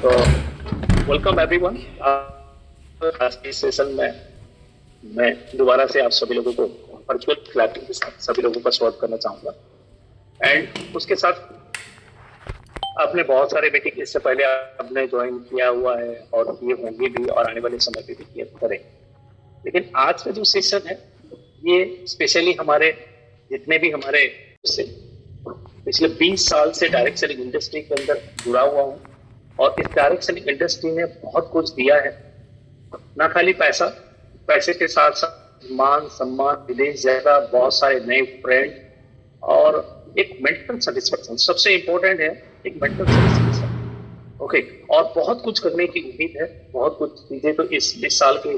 तो welcome everyone. आज के सेशन में मैं दोबारा से आप सभी लोगों को वर्चुअल क्लैपिंग के साथ सभी लोगों का स्वागत करना चाहूंगा। एंड उसके साथ आपने बहुत सारे मीटिंग इससे पहले आपने ज्वाइन किया हुआ है और किए होंगे भी और आने वाले समय पे भी किए करें, लेकिन आज का जो सेशन है ये स्पेशली हमारे जितने भी हमारे पिछले 20 साल से डायरेक्ट सेलिंग इंडस्ट्री के अंदर जुड़ा हुआ हूँ और इस डायरेक्ट सेलिंग इंडस्ट्री ने बहुत कुछ दिया है। ना खाली पैसा, पैसे के साथ साथ मान सम्मान, विदेश जगह, बहुत सारे नए फ्रेंड और एक मेंटल सेटिस्फेक्शन। सबसे इंपॉर्टेंट है एक मेंटल सेटिस्फेक्शन। ओके, और बहुत कुछ करने की उम्मीद है। बहुत कुछ चीजें तो इस 20 साल के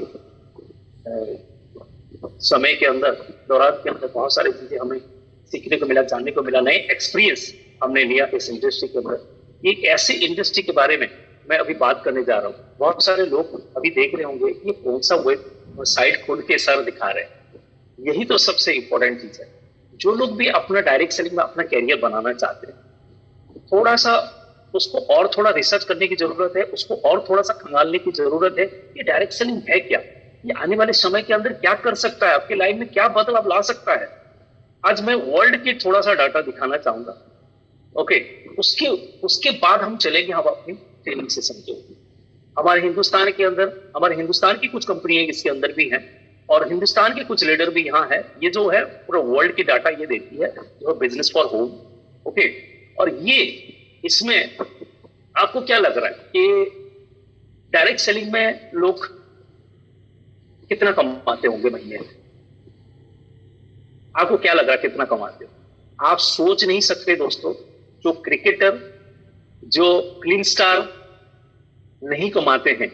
समय के अंदर दौरान के अंदर बहुत सारी चीजें हमें सीखने को मिला, जानने को मिला, नए एक्सपीरियंस हमने लिया इस इंडस्ट्री के अंदर। एक ऐसी इंडस्ट्री के बारे में मैं अभी बात करने जा रहा हूँ। बहुत सारे लोग अभी देख रहे होंगे ये कौन सा वेब साइट खोल के सर दिखा रहे हैं। यही तो सबसे इंपॉर्टेंट चीज है। जो लोग भी अपना डायरेक्ट सेलिंग में अपना कैरियर बनाना चाहते हैं, थोड़ा सा उसको और थोड़ा रिसर्च करने की जरूरत है, उसको और थोड़ा सा खंगालने की जरूरत है। ये डायरेक्ट सेलिंग है क्या, ये आने वाले समय के अंदर क्या कर सकता है, आपकी लाइफ में क्या बदलाव ला सकता है। आज मैं वर्ल्ड की थोड़ा सा डाटा दिखाना चाहूंगा। ओके, उसके बाद हम चलेंगे हम अपनी ट्रेनिंग सेशन के ऊपर। हमारे हिंदुस्तान के अंदर, हमारे हिंदुस्तान की कुछ कंपनियां इसके अंदर भी हैं और हिंदुस्तान के कुछ लीडर भी यहाँ है। ये जो है पूरा वर्ल्ड की डाटा ये देती है, जो बिजनेस फॉर होम। ओके, और ये इसमें आपको क्या लग रहा है कि डायरेक्ट सेलिंग में लोग कितना कमाते होंगे महीने में? आपको क्या लग रहा है कितना कमाते हो? आप सोच नहीं सकते दोस्तों। जो क्रिकेटर, जो फिल्म स्टार नहीं कमाते हैं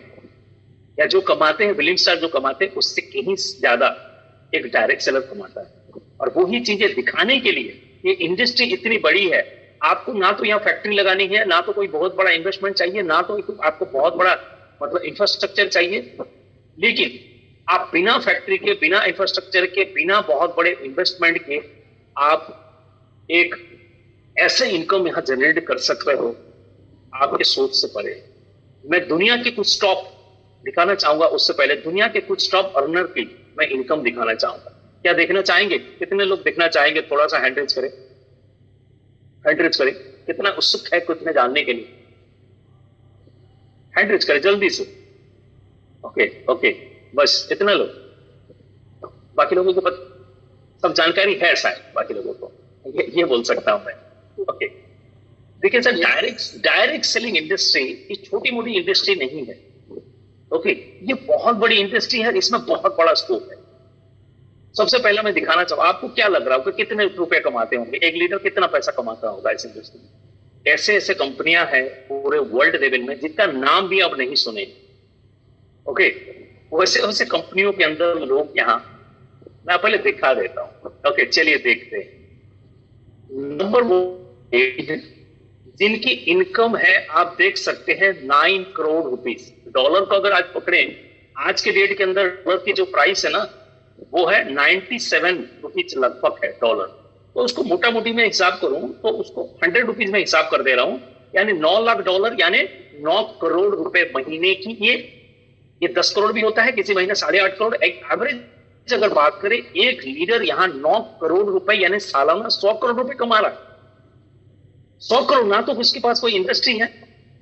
या जो कमाते हैं, फिल्म स्टार जो कमाते हैं उससे कहीं ज्यादा एक डायरेक्ट सेलर कमाता है। और वही चीजें दिखाने के लिए ये इंडस्ट्री इतनी बड़ी है। आपको ना तो यहाँ फैक्ट्री लगानी है, ना तो कोई बहुत बड़ा इन्वेस्टमेंट चाहिए, ना तो आपको बहुत बड़ा मतलब इंफ्रास्ट्रक्चर चाहिए। लेकिन आप बिना फैक्ट्री के, बिना इंफ्रास्ट्रक्चर के, बिना बहुत बड़े इन्वेस्टमेंट के आप एक ऐसे इनकम यहां जनरेट कर सकते हो आपके सोच से परे। मैं दुनिया के कुछ टॉप दिखाना चाहूंगा। उससे पहले दुनिया के कुछ टॉप अर्नर की मैं इनकम दिखाना चाहूंगा। क्या देखना चाहेंगे? कितने लोग देखना चाहेंगे? थोड़ा सा हैंड रेज करें, हैंड रेज करें। कितना उत्सुक है कितने जानने के लिए? हैंड रेज करें जल्दी से। ओके ओके, बस इतना लोग। बाकी लोगों को सब जानकारी है शायद, बाकी लोगों को ये बोल सकता हूं मैं। ओके, देखिए सर, डायरेक्ट सेलिंग इंडस्ट्री ये छोटी मोटी इंडस्ट्री नहीं है। ओके, ये बहुत बड़ी इंडस्ट्री है, इसमें बहुत बड़ा स्कोप है। सबसे पहला मैं दिखाना चाहूँ, आपको क्या लग रहा होगा कितने रुपए कमाते होंगे एक लीडर, कितना पैसा कमाता होगा इस इंडस्ट्री में? ऐसे ऐसे कंपनियां हैं पूरे वर्ल्ड लेवल में जिनका नाम भी आप नहीं सुने। ओके, वैसे वैसे कंपनियों के अंदर लोग यहाँ मैं पहले दिखा देता हूँ। ओके, चलिए देखते हैं। नंबर 1 जिनकी इनकम है, आप देख सकते हैं 9 करोड़ रुपीस। डॉलर को अगर आज पकड़े, आज के डेट के अंदर डॉलर की जो प्राइस है ना वो है 97 रुपीज लगभग है डॉलर। तो उसको मोटा मोटी में हिसाब करूं तो उसको 100 रुपीज में हिसाब कर दे रहा हूं, यानी 9 लाख डॉलर, यानी 9 करोड़ रुपए महीने की। ये 10 करोड़ भी होता है किसी महीने, 8.5 करोड़। एक एवरेज अगर बात करें, एक लीडर यहाँ 9 करोड़ रुपए यानी सालाना 100 करोड़ रुपए कमा रहा है। 100 करोड़। ना तो उसके पास कोई इंडस्ट्री है,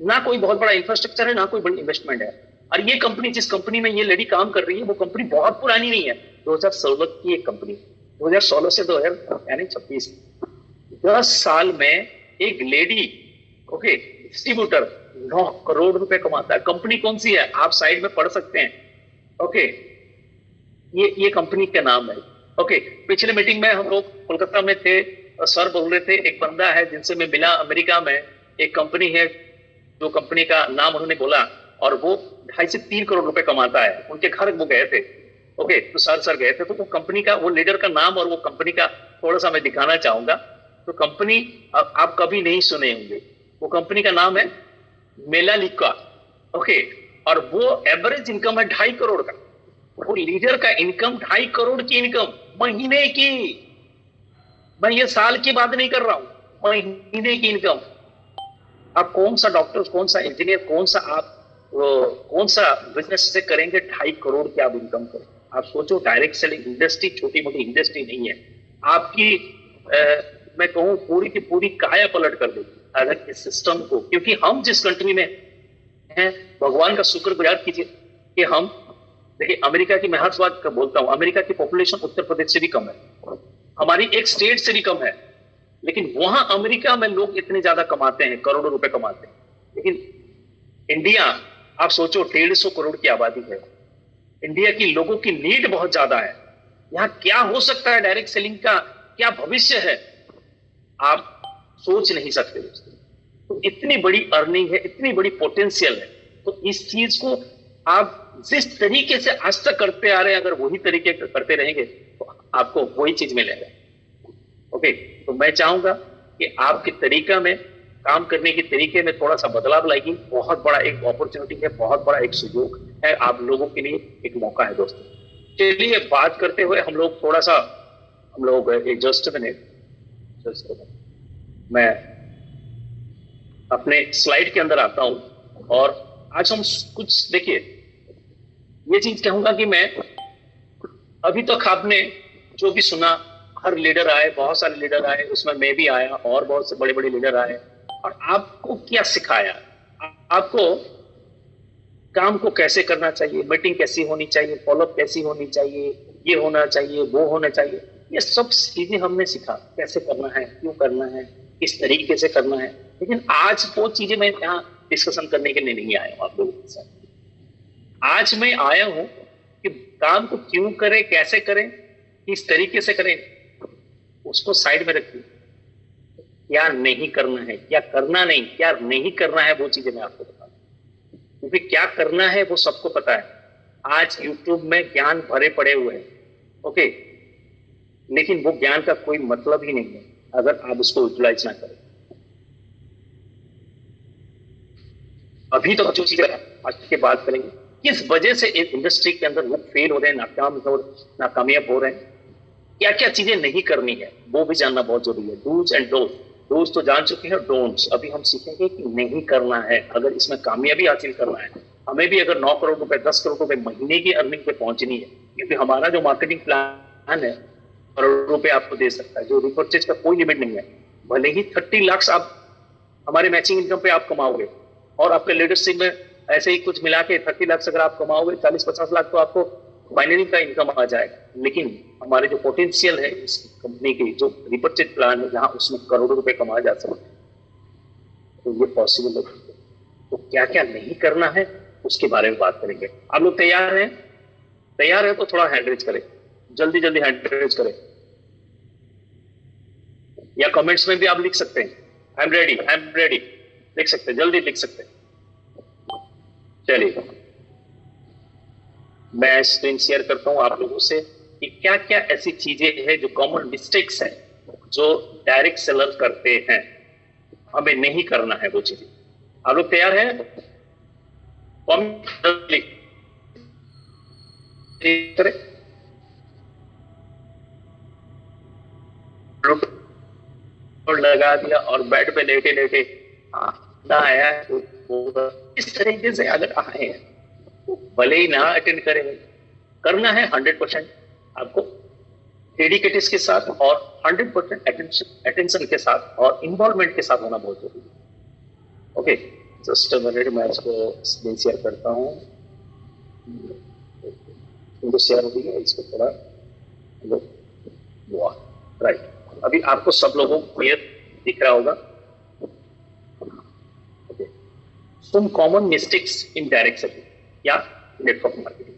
ना कोई बहुत बड़ा इंफ्रास्ट्रक्चर है, ना कोई बड़ी इन्वेस्टमेंट है। और ये कंपनी, जिस कंपनी में ये लेडी काम कर रही है, वो कंपनी बहुत पुरानी नहीं है, 2016 की एक कंपनी, 2016 से 2000 यानी 26, 10 साल में एक लेडी ओके डिस्ट्रीब्यूटर 9 करोड़ रुपए कमाता है। कंपनी कौन सी है आप साइड में पढ़ सकते हैं। ओके, ये कंपनी का नाम है। ओके, पिछले मीटिंग में हम लोग कोलकाता में थे, सर बोल रहे थे एक बंदा है जिनसे मैं मिला, अमेरिका में एक कंपनी है, जो कंपनी का नाम उन्होंने बोला और वो 2.5 से 3 करोड़ रुपए कमाता है। उनके घर वो गए थे। ओके, तो सर गए थे, तो वो कंपनी का, वो लीडर का नाम और वो कंपनी का थोड़ा सा मैं दिखाना चाहूंगा। तो कंपनी आप कभी नहीं सुने होंगे, वो कंपनी का नाम है मेलालिका। ओके, और वो एवरेज इनकम है 2.5 करोड़ का। वो लीडर का इनकम 2.5 करोड़ की इनकम महीने की। मैं ये साल की बात नहीं कर रहा हूं, महीने की इनकम। आप कौन सा डॉक्टर, कौन सा इंजीनियर, कौन सा आप कौन सा बिजनेस से करेंगे 2.5 करोड़ की आप इनकम करें? आप सोचो, डायरेक्ट सेलिंग इंडस्ट्री छोटी मोटी इंडस्ट्री नहीं है। आपकी मैं कहूँ पूरी की पूरी काया पलट कर देगी अगर इस सिस्टम को, क्योंकि हम जिस कंट्री में हैं, भगवान का शुक्रगुजार कीजिए कि हम, देखिए अमेरिका की, मैं हर बात का बोलता हूँ, अमेरिका की पॉपुलेशन उत्तर प्रदेश से भी कम है, हमारी एक स्टेट से भी कम है, लेकिन वहां अमेरिका में लोग इतने ज्यादा कमाते हैं, करोड़ों रुपए कमाते हैं। लेकिन इंडिया, आप सोचो 150 करोड़ की आबादी है, इंडिया की लोगों की नीड बहुत ज्यादा है, यहाँ क्या हो सकता है, डायरेक्ट सेलिंग का क्या भविष्य है, आप सोच नहीं सकते दोस्तों। तो इतनी बड़ी अर्निंग है, इतनी बड़ी पोटेंशियल है, तो इस चीज को आप जिस तरीके से आज तक करते आ रहे हैं, अगर वही तरीके करते रहेंगे तो आपको वही चीज मिलेगा। ओके, तो मैं चाहूंगा कि आपके तरीका में, काम करने के तरीके में थोड़ा सा बदलाव लाएगी। बहुत बड़ा एक अपॉर्चुनिटी है, बहुत बड़ा एक सुयोग है, आप लोगों के लिए एक मौका है दोस्तों। चलिए बात करते हुए हम लोग थोड़ा सा, हम लोग एक जस्ट मिनट, मैं अपने स्लाइड के अंदर आता हूं और आज हम कुछ, देखिए ये चीज कहूंगा कि मैं, अभी तक आपने जो भी सुना, हर लीडर आए, बहुत सारे लीडर आए, उसमें मैं भी आया और बहुत से बड़े बड़े लीडर आए, और आपको क्या सिखाया, आपको काम को कैसे करना चाहिए, मीटिंग कैसी होनी चाहिए, फॉलोअप कैसी होनी चाहिए, ये होना चाहिए, वो होना चाहिए, ये सब चीजें हमने सीखा, कैसे करना है, क्यों करना है, किस तरीके से करना है। लेकिन आज वो चीजें मैं यहाँ डिस्कशन करने के लिए नहीं आया हूँ आप लोगों के साथ। आज मैं आया हूँ कि काम को क्यों करें, कैसे करें, किस तरीके से करें, उसको साइड में रखिए। क्या नहीं करना है, क्या करना नहीं, क्या नहीं करना है, वो चीजें मैं आपको बता दूं, क्योंकि क्या करना है वो सबको पता है। आज यूट्यूब में ज्ञान भरे पड़े हुए हैं, ओके, लेकिन वो ज्ञान का कोई मतलब ही नहीं है अगर आप उसको यूटिलाइज ना करें। अभी तो जो चीजें आज के बात करेंगे, किस वजह से एक इंडस्ट्री के अंदर लोग फेल हो रहे हैं, नाकामयाब हो रहे हैं, क्या क्या चीजें नहीं करनी है वो भी जानना बहुत जरूरी है। डूज एंड डोंट्स, डूज तो जान चुके हैं, डोंट्स अभी हम सीखेंगे कि नहीं करना है। अगर इसमें कामयाबी हासिल करना है, हमें भी अगर 9 करोड़ रुपए, 10 करोड़ रुपए महीने की अर्निंग पे पहुंचनी है, क्योंकि हमारा जो मार्केटिंग प्लान है करोड़ रुपए आपको दे सकता है, जो रिपर्चेज का कोई लिमिट नहीं है। भले ही 30 लाख आप हमारे मैचिंग इनकम पे आप कमाओगे, और आपके लीडरशिप में ऐसे ही कुछ मिला के 30 लाख अगर आप कमाओगे, 40-50 लाख तो आपको फाइनली का इनकम आ जाएगा। लेकिन हमारे जो पोटेंशियल है इस कंपनी की, जो रिपर्चेज प्लान है, जहां उसमें करोड़ों रुपए कमाया जा सकता है, तो ये पॉसिबल है। तो क्या क्या नहीं करना है उसके बारे में बात करेंगे। आप लोग तैयार हैं? तैयार है तो थोड़ा हैंड रेज करें, जल्दी जल्दी हैंड रेज करें, या कमेंट्स में भी आप लिख सकते हैं, I am ready, I am ready, लिख सकते हैं, जल्दी लिख सकते हैं। चलिए मैं स्क्रीन शेयर करता हूं आप लोगों से कि क्या क्या ऐसी चीजें हैं जो कॉमन मिस्टेक्स हैं जो डायरेक्ट सेलर करते हैं, हमें नहीं करना है वो चीजें। आप लोग तैयार हैं? करें, लगा दिया और बेड पे लेटे लेटे ना आया इस तरीके से अगर आए हैं, भले ही ना अटेंड करें, करना है 100% आपको डेडिकेटेड के साथ और 100% अटेंशन के साथ और इन्वॉल्वमेंट के साथ होना बहुत जरूरी है। ओके, जस्ट मिनट, मैं इसको स्क्रीन शेयर करता हूँ, इनको शेयर हो गई है, इसको थोड़ा राइट। अभी आपको सब लोगों को क्लियर दिख रहा होगा। Okay, some common mistakes in direct selling या नेटवर्क मार्केटिंग,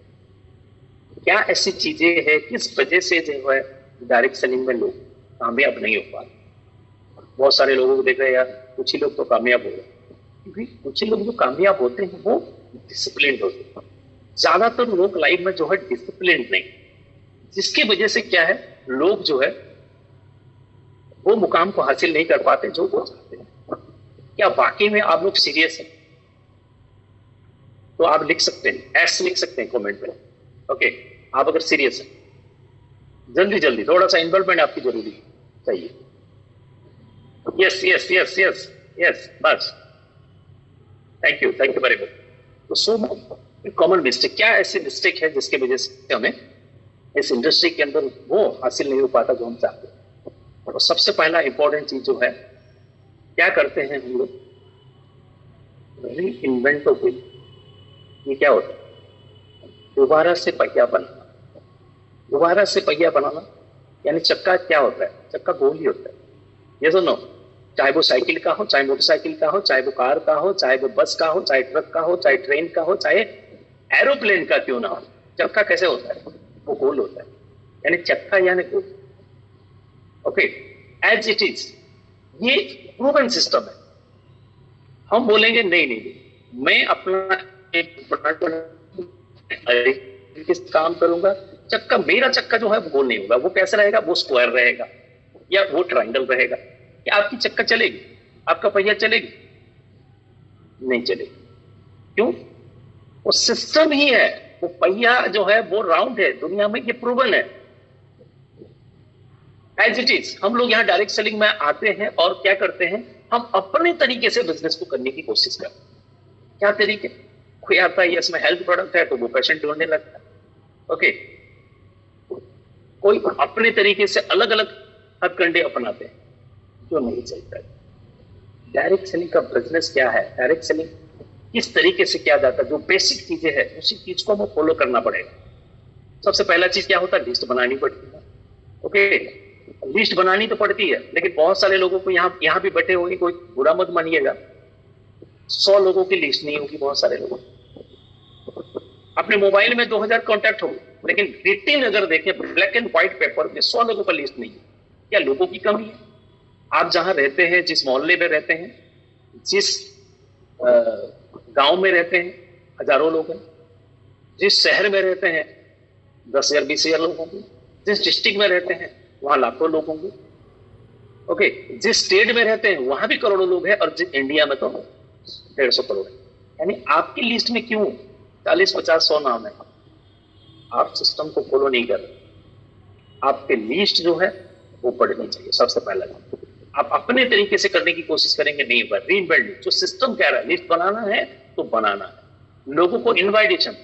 क्या ऐसी चीजें हैं किस वजह से जो है डायरेक्ट सेलिंग में लोग कामयाब नहीं हो पाते। बहुत सारे लोगों को देख रहे हैं यार, कुछ ही लोग तो कामयाब हो रहे हैं, क्योंकि कुछ ही लोग जो कामयाब होते हैं वो डिसिप्लिन होते हैं। ज्यादातर लोग लाइफ में जो है डिसिप्लिन नहीं, जिसकी वजह से क्या है, लोग जो है वो मुकाम को हासिल नहीं कर पाते जो वो चाहते हैं। क्या वाकई में आप लोग सीरियस हैं? तो आप लिख सकते हैं, एस लिख सकते हैं कमेंट में। ओके, आप अगर सीरियस हैं, जल्दी जल्दी, थोड़ा सा इन्वॉल्वमेंट आपकी जरूरी चाहिए। Yes yes yes yes yes, बस थैंक यू वेरी मच। तो सो कॉमन मिस्टेक, क्या ऐसे मिस्टेक है जिसके वजह से हमें इस इंडस्ट्री के अंदर वो हासिल नहीं हो पाता जो हम चाहते हैं? और सबसे पहला इंपॉर्टेंट चीज जो है, क्या करते हैं हम लोग, री इन्वेंट ऑफ व्हील। ये क्या होता है? दोबारा से पहिया बनाना। दोबारा से पहिया बनाना यानी चक्का क्या होता है? चक्का गोल ही होता है, ये तो नो। चाहे वो साइकिल का हो, चाहे मोटरसाइकिल का हो, चाहे वो कार का हो, चाहे वो बस का हो, चाहे ट्रक का हो, चाहे ट्रेन का हो, चाहे एरोप्लेन का क्यों ना हो, चक्का कैसे होता है? वो गोल होता है, यानी चक्का यानी गोल। ओके, एज इट इज, ये प्रूवन सिस्टम है। हम बोलेंगे नहीं नहीं नहीं, मैं अपना एक किस काम करूंगा, चक्का, मेरा चक्का जो है वो गोल नहीं होगा। वो कैसा रहेगा? वो स्क्वायर रहेगा या वो ट्राइंगल रहेगा। क्या आपकी चक्का चलेगी? आपका पहिया चलेगी? नहीं चलेगी। क्यों? वो सिस्टम ही है। वो पहिया जो है वो राउंड है, दुनिया में ये प्रूवन है। एज इट इज, हम लोग यहाँ डायरेक्ट सेलिंग में आते हैं और क्या करते हैं, हम अपने तरीके से बिजनेस को करने की कोशिश करते हैं। क्या तरीके? कोई आता है इसमें हेल्थ प्रोडक्ट है तो वो पेशेंट ढूंढने लगता है। ओके, कोई अपने तरीके से अलग अलग हथकंडे अपनाते हैं जो नहीं चलता है। डायरेक्ट सेलिंग का बिजनेस क्या है? डायरेक्ट सेलिंग किस तरीके से किया जाता है? जो बेसिक चीजें हैं उसी चीज को हमें फॉलो करना पड़ेगा। सबसे पहला चीज क्या होता है? लिस्ट बनानी पड़ती है। ओके, लिस्ट बनानी तो पड़ती है, लेकिन बहुत सारे लोगों को यहाँ भी बैठे होंगे, कोई बुरा मत मानिएगा, 100 लोगों की लिस्ट नहीं होगी। बहुत सारे लोगों, अपने मोबाइल में 2000 कॉन्टैक्ट होंगे, लेकिन रिटिन अगर देखें ब्लैक एंड व्हाइट पेपर में 100 लोगों का लिस्ट नहीं है। क्या लोगों की कमी है? आप जहां रहते हैं, जिस मोहल्ले में रहते हैं, जिस गांव में रहते हैं, हजारों लोग हैं। जिस शहर में रहते हैं 10,000 20,000 लोग होंगे। जिस डिस्ट्रिक्ट में रहते हैं वहां लाखों लोग होंगे। ओके, जिस स्टेट में रहते हैं वहां भी करोड़ों लोग हैं, और इंडिया में तो 150 करोड़ है। यानी आपकी लिस्ट में क्यों 40 50 100 नाम है? आप सिस्टम को फॉलो नहीं कर रहे। आपके लिस्ट जो है वो पढ़नी चाहिए। सबसे पहला आप अपने तरीके से करने की कोशिश करेंगे, नहीं होगा। रीइन्वेंट, जो सिस्टम कह रहा है लिस्ट बनाना है तो बनाना है। लोगों को इनवाइटेशन,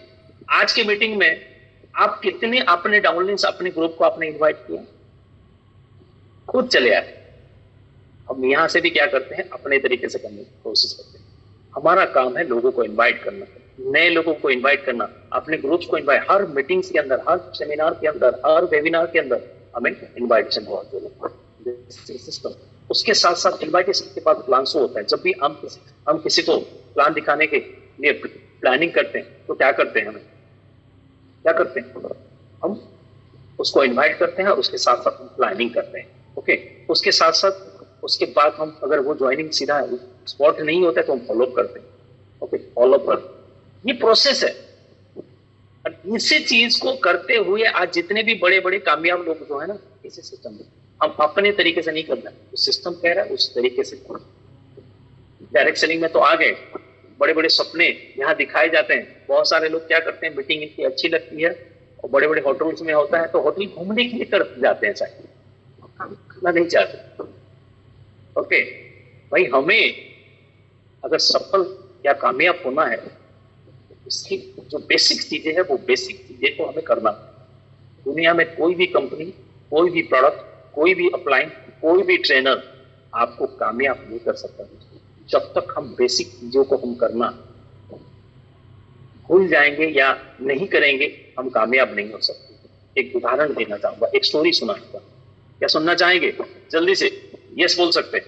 आज के मीटिंग में आप कितने अपने डाउनलिंक्स, अपने ग्रुप को आपने इनवाइट किया? खुद चले आए। हम यहां से भी क्या करते हैं, अपने तरीके से करने की कोशिश करते हैं। हमारा काम है लोगों को इनवाइट करना, नए लोगों को इनवाइट करना, अपने ग्रुप्स को इनवाइट, हर मीटिंग्स के अंदर, हर सेमिनार के अंदर, हर वेबिनार के अंदर हमें इनवाइटेशन बहुत सिस्टम। उसके साथ साथ इनवाइटेशन के बाद प्लान शो होता है। जब भी हम किसी को प्लान दिखाने के लिए प्लानिंग करते हैं तो क्या करते हैं, हमें क्या करते हैं, हम उसको इनवाइट करते हैं, उसके साथ साथ हम प्लानिंग करते हैं। ओके, उसके साथ साथ उसके बाद हम, अगर वो ज्वाइनिंग सीधा स्पॉट नहीं होता है तो हम फॉलो करते हैं। ओके, फॉलो कर, ये प्रोसेस है। इसी चीज को करते हुए आज जितने भी बड़े बड़े कामयाब लोग जो है ना, इसी सिस्टम में, हम अपने तरीके से नहीं करना, सिस्टम कह रहा है उस तरीके से। डायरेक्ट सेलिंग में तो आ गए, बड़े बड़े सपने यहाँ दिखाए जाते हैं। बहुत सारे लोग क्या करते हैं, मीटिंग इनकी अच्छी लगती है और बड़े बड़े होटल्स में होता है तो होटल घूमने के लिए कर जाते हैं, शायद खाना नहीं चाहते। ओके भाई, हमें अगर सफल या कामयाब होना है, इसकी जो बेसिक चीजें हैं वो बेसिक चीजें को हमें करना है। दुनिया में कोई भी कंपनी, कोई भी प्रोडक्ट, कोई भी अपलाइन, कोई भी ट्रेनर आपको कामयाब नहीं कर सकता जब तक हम बेसिक चीजों को हम करना भूल जाएंगे या नहीं करेंगे, हम कामयाब नहीं हो सकते। एक उदाहरण देना चाहूंगा, एक स्टोरी सुनाऊंगा। क्या सुनना चाहेंगे? जल्दी से यस बोल सकते हैं।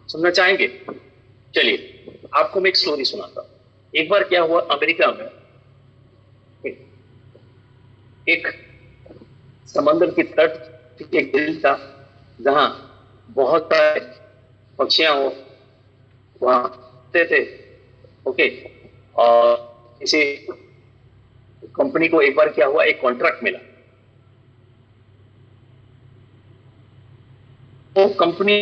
सुनना चाहेंगे? चलिए आपको मैं एक स्टोरी सुनाता हूं। एक बार क्या हुआ, अमेरिका में एक समंदर की तट एक दिल था जहां बहुत सारे पक्षियां हो वहां थे। ओके, और किसी कंपनी को एक बार क्या हुआ, एक कॉन्ट्रैक्ट मिला। वो कंपनी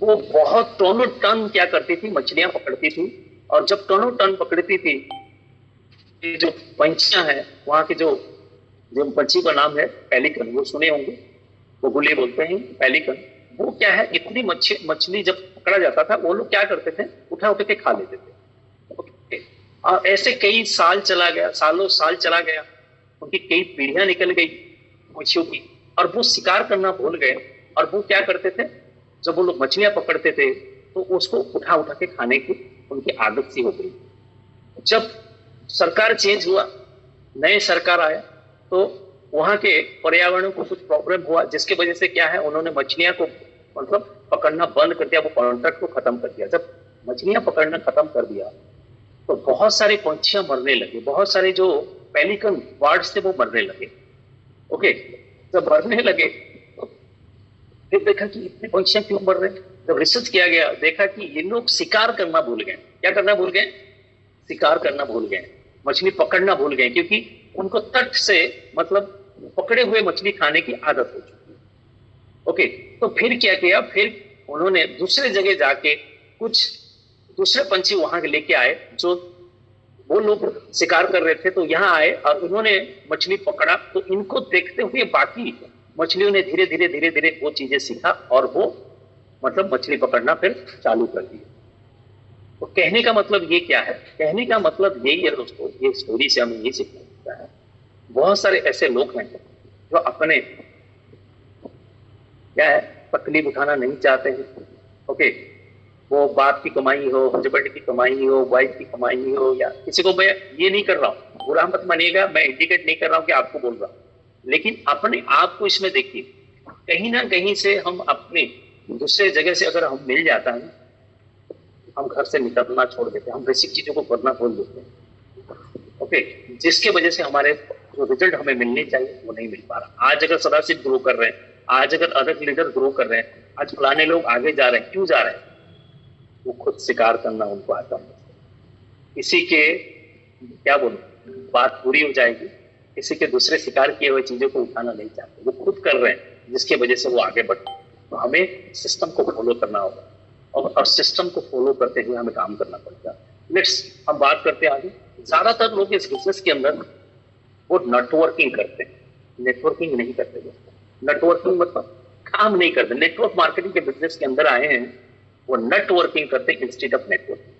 वो बहुत टनों टन क्या करती थी, मछलियां पकड़ती थी। और जब टनों टन पकड़ती थी, जो पंछियां हैं वहां के, जो पंछी का नाम है पेलिकन, वो सुने होंगे, वो गुले बोलते हैं पेलिकन। वो क्या है, इतनी मछली जब पकड़ा जाता था, वो लोग क्या करते थे, उठा उठा के खा लेते थे। ओके, और ऐसे कई साल चला गया, सालों साल चला गया, उनकी कई पीढ़ियां निकल गई मच्छियों की, और वो शिकार करना भूल गए। और वो क्या करते थे, जब वो लोग मछलियां पकड़ते थे तो उसको उठा उठा के खाने की उनकी आदत सी हो गई। जब सरकार चेंज हुआ, नए सरकार आया, तो वहां के पर्यावरण को कुछ प्रॉब्लम हुआ, जिसकी वजह से क्या है, उन्होंने मछलियां को मतलब पकड़ना बंद कर दिया, वो कॉन्ट्रैक्ट को खत्म कर दिया। जब मछलियां पकड़ना खत्म कर दिया तो बहुत सारे पंछियां मरने लगे, बहुत सारे जो पेलिकन बर्ड्स थे वो मरने लगे। ओके, जब मरने लगे तो फिर देखा कि इतने पंछियां क्यों मर रहे हैं। जब रिसर्च किया गया, देखा कि ये लोग शिकार करना भूल गए। क्या करना भूल गए? शिकार करना भूल गए, मछली पकड़ना भूल गए, क्योंकि उनको तट से मतलब पकड़े हुए मछली खाने की आदत हो चुकी है। ओके, तो फिर क्या किया, फिर उन्होंने दूसरे जगह जाके कुछ दूसरे पंछी वहां लेके आए, जो वो लोग शिकार कर रहे थे, तो यहाँ आए और उन्होंने मछली पकड़ा। तो इनको देखते हुए बाकी मछलियों ने धीरे धीरे धीरे धीरे वो चीजें सीखा और वो मतलब मछली पकड़ना फिर चालू कर दिया। तो कहने का मतलब ये क्या है, कहने का मतलब यही है दोस्तों, ये स्टोरी से हमें ये सीखना मिलता है, बहुत सारे ऐसे लोग हैं जो अपने क्या है तकलीफ उठाना नहीं चाहते हैं। ओके, वो बाप की कमाई हो, हस्बैंड की कमाई हो, वाइफ की कमाई हो, या किसी को, मैं ये नहीं कर रहा हूँ, बुरा मत मानिएगा, मैं इंडिकेट नहीं कर रहा हूँ कि आपको बोल रहा हूँ, लेकिन अपने आप को इसमें देखिए, कहीं ना कहीं से हम अपने दूसरे जगह से अगर हम मिल जाता है, हम घर से निकलना छोड़ देते हैं, हम बेसिक चीजों को करना भूल देते हैं। ओके, जिसके वजह से हमारे जो रिजल्ट हमें मिलने चाहिए वो नहीं मिल पा रहा। आज अगर सदाशिव ग्रो कर रहे हैं, आज अगर अदर लीडर ग्रो कर रहे हैं, आज फलाने लोग आगे जा रहे हैं, क्यों जा रहे हैं? वो खुद शिकार करना उनको आता है। किसी के क्या बोलूं, बात पूरी हो जाएगी, किसी के दूसरे शिकार किए हुए चीजों को उठाना नहीं चाहते, वो खुद कर रहे हैं, जिसकी वजह से वो आगे बढ़ते हैं। तो हमें सिस्टम को फॉलो करना होगा, और सिस्टम को फॉलो करते हुए हमें काम करना पड़ेगा। नेक्स्ट हम बात करते हैं आगे। ज्यादातर लोग इस बिजनेस के अंदर वो नेटवर्किंग करते हैं, नेटवर्किंग नहीं करते दोस्तों। नेटवर्किंग मतलब काम नहीं करते, नेटवर्क मार्केटिंग के बिजनेस के अंदर आए हैं, वो नेटवर्किंग करते हैं इंस्टेड ऑफ नेटवर्किंग,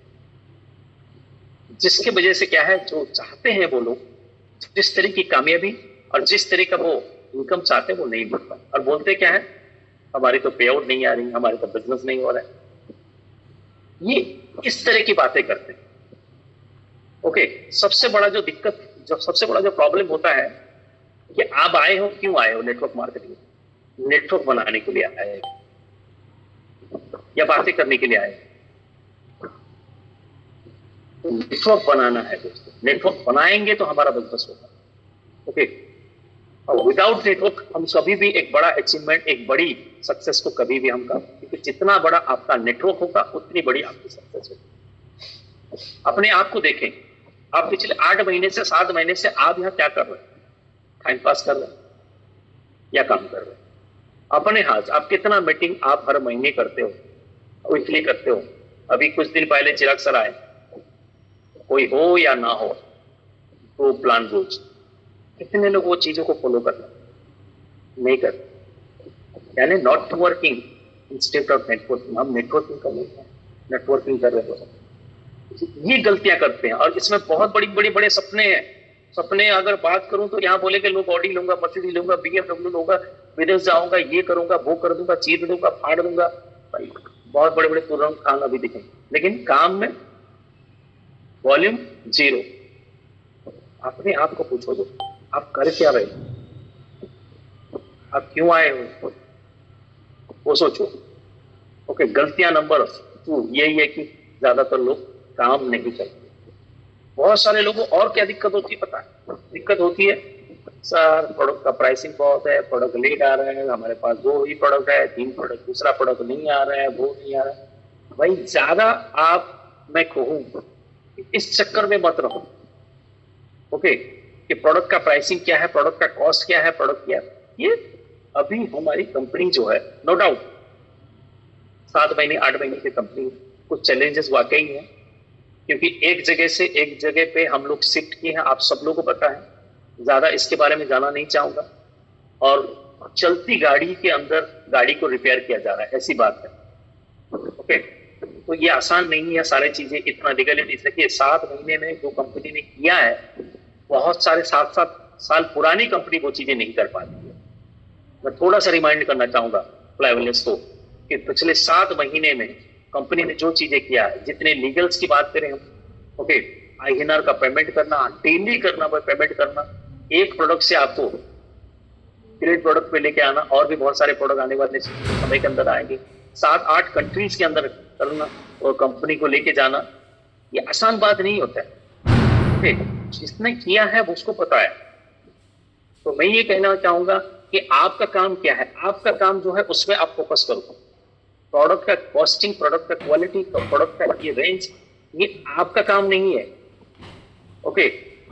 जिसके वजह से क्या है, जो चाहते हैं वो लोग, जिस तरह की कामयाबी और जिस तरह का वो इनकम चाहते हैं वो नहीं मिल पाए, और बोलते क्या है, हमारी तो पे आउट नहीं आ रही, हमारे तो बिजनेस नहीं हो रहा है। ये इस तरह की बातें करते हैं। ओके, सबसे बड़ा जो दिक्कत, जो सबसे बड़ा जो प्रॉब्लम होता है कि आप आए हो, क्यों आए हो नेटवर्क मार्केटिंग? नेटवर्क बनाने के लिए आए या बातें करने के लिए आए? नेटवर्क बनाना है दोस्तों, नेटवर्क बनाएंगे तो हमारा बिजनेस होगा। ओके, और विदाउट नेटवर्क हम कभी भी एक बड़ा अचीवमेंट, एक बड़ी सक्सेस को कभी भी हम कर, क्योंकि जितना बड़ा आपका नेटवर्क होगा उतनी बड़ी आपकी सक्सेस होगी। अपने आप को देखें, आप पिछले 8 महीने से 7 महीने से आप यहाँ क्या कर रहे हैं? टाइम पास कर रहे हैं या काम कर रहे हैं? अपने हाथ, आप कितना मीटिंग आप हर महीने करते हो, वीकली करते हो? अभी कुछ दिन पहले चिराग सर आए, कोई हो या ना हो, तो प्लान रोज, कितने लोग वो चीजों को फॉलो करते नहीं करते? यानी not working instead of networking. हम नेटवर्किंग कर रहे हैं, नेटवर्किंग कर रहे हो, ये गलतियां करते हैं। और इसमें बहुत बड़ी बड़े सपने हैं। सपने अगर बात करूं तो यहाँ बोले कि लो ऑडी लूंगा, मर्सिडीज लूंगा, BMW लूंगा, विदेश जाऊंगा, ये करूंगा, वो कर दूंगा, चीर दूंगा, फाड़ दूंगा, भाई बहुत बड़े बड़े तुरंत खान अभी दिखेंगे, लेकिन काम में वॉल्यूम जीरो। अपने आप को पूछो, जो आप कर क्या रहे हो, आप क्यों आए हो, वो सोचो। ओके, गलतियां नंबर 2 यही है कि ज्यादातर लोग काम नहीं करते। बहुत सारे लोगों और क्या दिक्कत होती है पता है? दिक्कत होती है, सर प्रोडक्ट का प्राइसिंग बहुत है, प्रोडक्ट लेट आ रहे हैं, हमारे पास 2 ही प्रोडक्ट है, 3 प्रोडक्ट, दूसरा प्रोडक्ट नहीं आ रहा है, वो नहीं आ रहा है। भाई ज्यादा आप, मैं कहूँ इस चक्कर में मत रहो। ओके, कि प्रोडक्ट का प्राइसिंग क्या है, प्रोडक्ट का कॉस्ट क्या है, प्रोडक्ट क्या है, ये अभी हमारी कंपनी जो है, नो डाउट 7 महीने 8 महीने की कंपनी, कुछ चैलेंजेस वाकई हैं, क्योंकि एक जगह से एक जगह पे हम लोग शिफ्ट किए हैं, आप सब लोगों को पता है, ज्यादा इसके बारे में जाना नहीं चाहूंगा। और चलती गाड़ी के अंदर गाड़ी को रिपेयर किया जा रहा है, ऐसी बात है। ओके, तो ये आसान नहीं है सारी चीजें, इतना लीगलिटी। देखिए 7 महीने में जो कंपनी ने किया है, बहुत सारे 7-7 साल पुरानी कंपनी वो चीजें नहीं कर पाती है। मैं थोड़ा सा रिमाइंड करना चाहूंगा फ्लाईवेल्स को कि पिछले 7 महीने में कंपनी ने जो चीजें किया है, जितने लीगल्स की बात करें हम, ओके, INR का पेमेंट करना, डेली करना, पेमेंट करना, एक प्रोडक्ट से आपको ग्रेट प्रोडक्ट पे लेके आना, और भी बहुत सारे प्रोडक्ट आने वाले समय के अंदर आएंगे, 7-8 कंट्रीज के अंदर करना और कंपनी को लेके जाना, ये आसान बात नहीं होता है। ओके, जिसने किया है वो उसको पता है। तो मैं ये कहना चाहूंगा कि आपका काम क्या है, आपका काम जो है उसमें आप फोकस करो। प्रोडक्ट का कॉस्टिंग, प्रोडक्ट का क्वालिटी, प्रोडक्ट का ये रेंज, ये आपका काम नहीं है। ओके,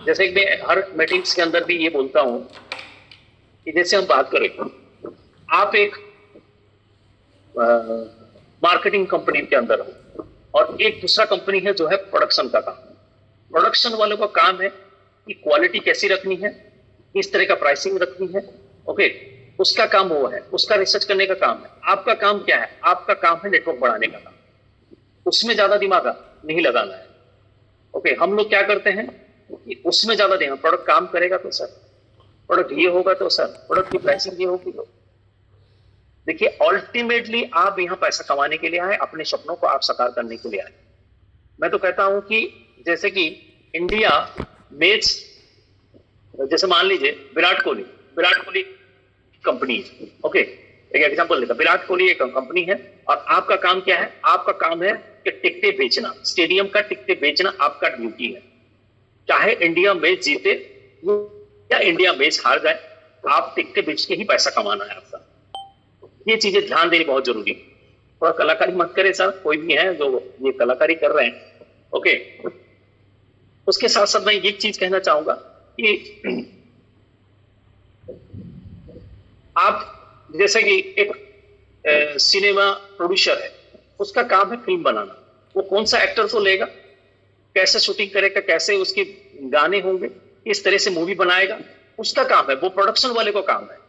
जैसे कि मैं हर मीटिंग्स के अंदर भी ये बोलता हूं कि जैसे हम बात करें, आप एक मार्केटिंग कंपनी के अंदर हो और एक दूसरा कंपनी है जो है प्रोडक्शन का काम। प्रोडक्शन वालों का काम है कि क्वालिटी कैसी रखनी है, किस तरह का प्राइसिंग रखनी है। ओके, उसका काम वो है, उसका रिसर्च करने का काम है। आपका काम क्या है? आपका काम है नेटवर्क बढ़ाने का काम, उसमें ज्यादा दिमाग नहीं लगाना है। ओके, हम लोग क्या करते हैं कि उसमें ज्यादा दिमाग, प्रोडक्ट काम करेगा तो सर, प्रोडक्ट ये होगा तो सर, प्रोडक्ट की प्राइसिंग ये होगी तो। देखिए अल्टीमेटली आप यहाँ पैसा कमाने के लिए आए, अपने सपनों को आप साकार करने के लिए आए। मैं तो कहता हूं कि जैसे कि इंडिया मैच, जैसे मान लीजिए विराट कोहली कंपनी है। ओके, एक एग्जांपल लेता, विराट कोहली एक कंपनी है और आपका काम क्या है? आपका काम है कि टिकटें बेचना, स्टेडियम का टिकटें बेचना आपका ड्यूटी है। चाहे इंडिया मैच जीते या इंडिया मैच हार जाए, आप टिकटें बेच के ही पैसा कमाना है आपका। ये चीजें ध्यान देनी बहुत जरूरी है। थोड़ा कलाकारी मत करे सर, कोई भी है जो ये कलाकारी कर रहे हैं। ओके, उसके साथ साथ मैं एक चीज कहना चाहूंगा कि आप जैसे कि एक सिनेमा प्रोड्यूसर है, उसका काम है फिल्म बनाना। वो कौन सा एक्टर को लेगा, कैसे शूटिंग करेगा, कैसे उसके गाने होंगे, इस तरह से मूवी बनाएगा, उसका काम है। वो प्रोडक्शन वाले को काम है।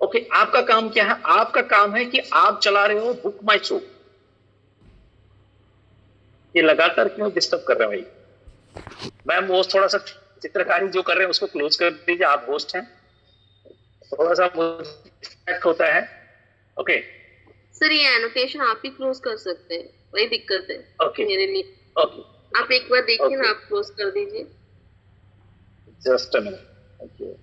ओके, आपका काम क्या है? आपका काम है कि आप चला रहे हो बुक माई शो। ये लगातार क्यों डिस्टर्ब कर रहे हो भाई? मैम वो थोड़ा सा चित्रकारी जो कर रहे हैं उसको क्लोज कर दीजिए, आप होस्ट हैं, थोड़ा सा डिस्ट्रैक्ट होता है। ओके सर, ये एनोटेशन आप ही क्लोज कर सकते हैं, वही दिक्कत है ओके मेरे लिए। ओके, आप एक बार देखिए ना, आप क्लोज कर दीजिए। Just a minute. ओके,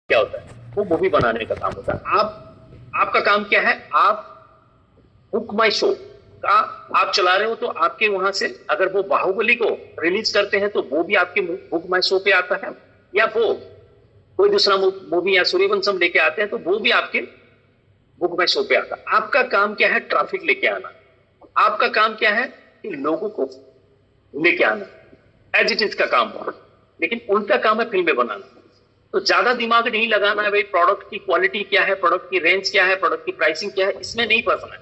क्या होता है? वो मूवी बनाने का काम होता है। आपका काम क्या है? आप बुक माई शो का आप चला रहे हो, तो आपके वहां से अगर वो बाहुबली को रिलीज करते हैं तो वो भी आपके बुक माई शो पे आता है, या वो कोई दूसरा मूवी या सूर्यवंशम लेके आते हैं तो वो भी आपके बुक माई शो पे आता है। आपका काम क्या है? ट्रैफिक लेके आना। आपका काम क्या है? कि लोगों को लेके आना, एज इट इज का काम हो। लेकिन उनका काम है फिल्में बनाना। तो ज्यादा दिमाग नहीं लगाना है भाई, प्रोडक्ट की क्वालिटी क्या है, प्रोडक्ट की रेंज क्या है, प्रोडक्ट की प्राइसिंग क्या है, इसमें नहीं फंसना है।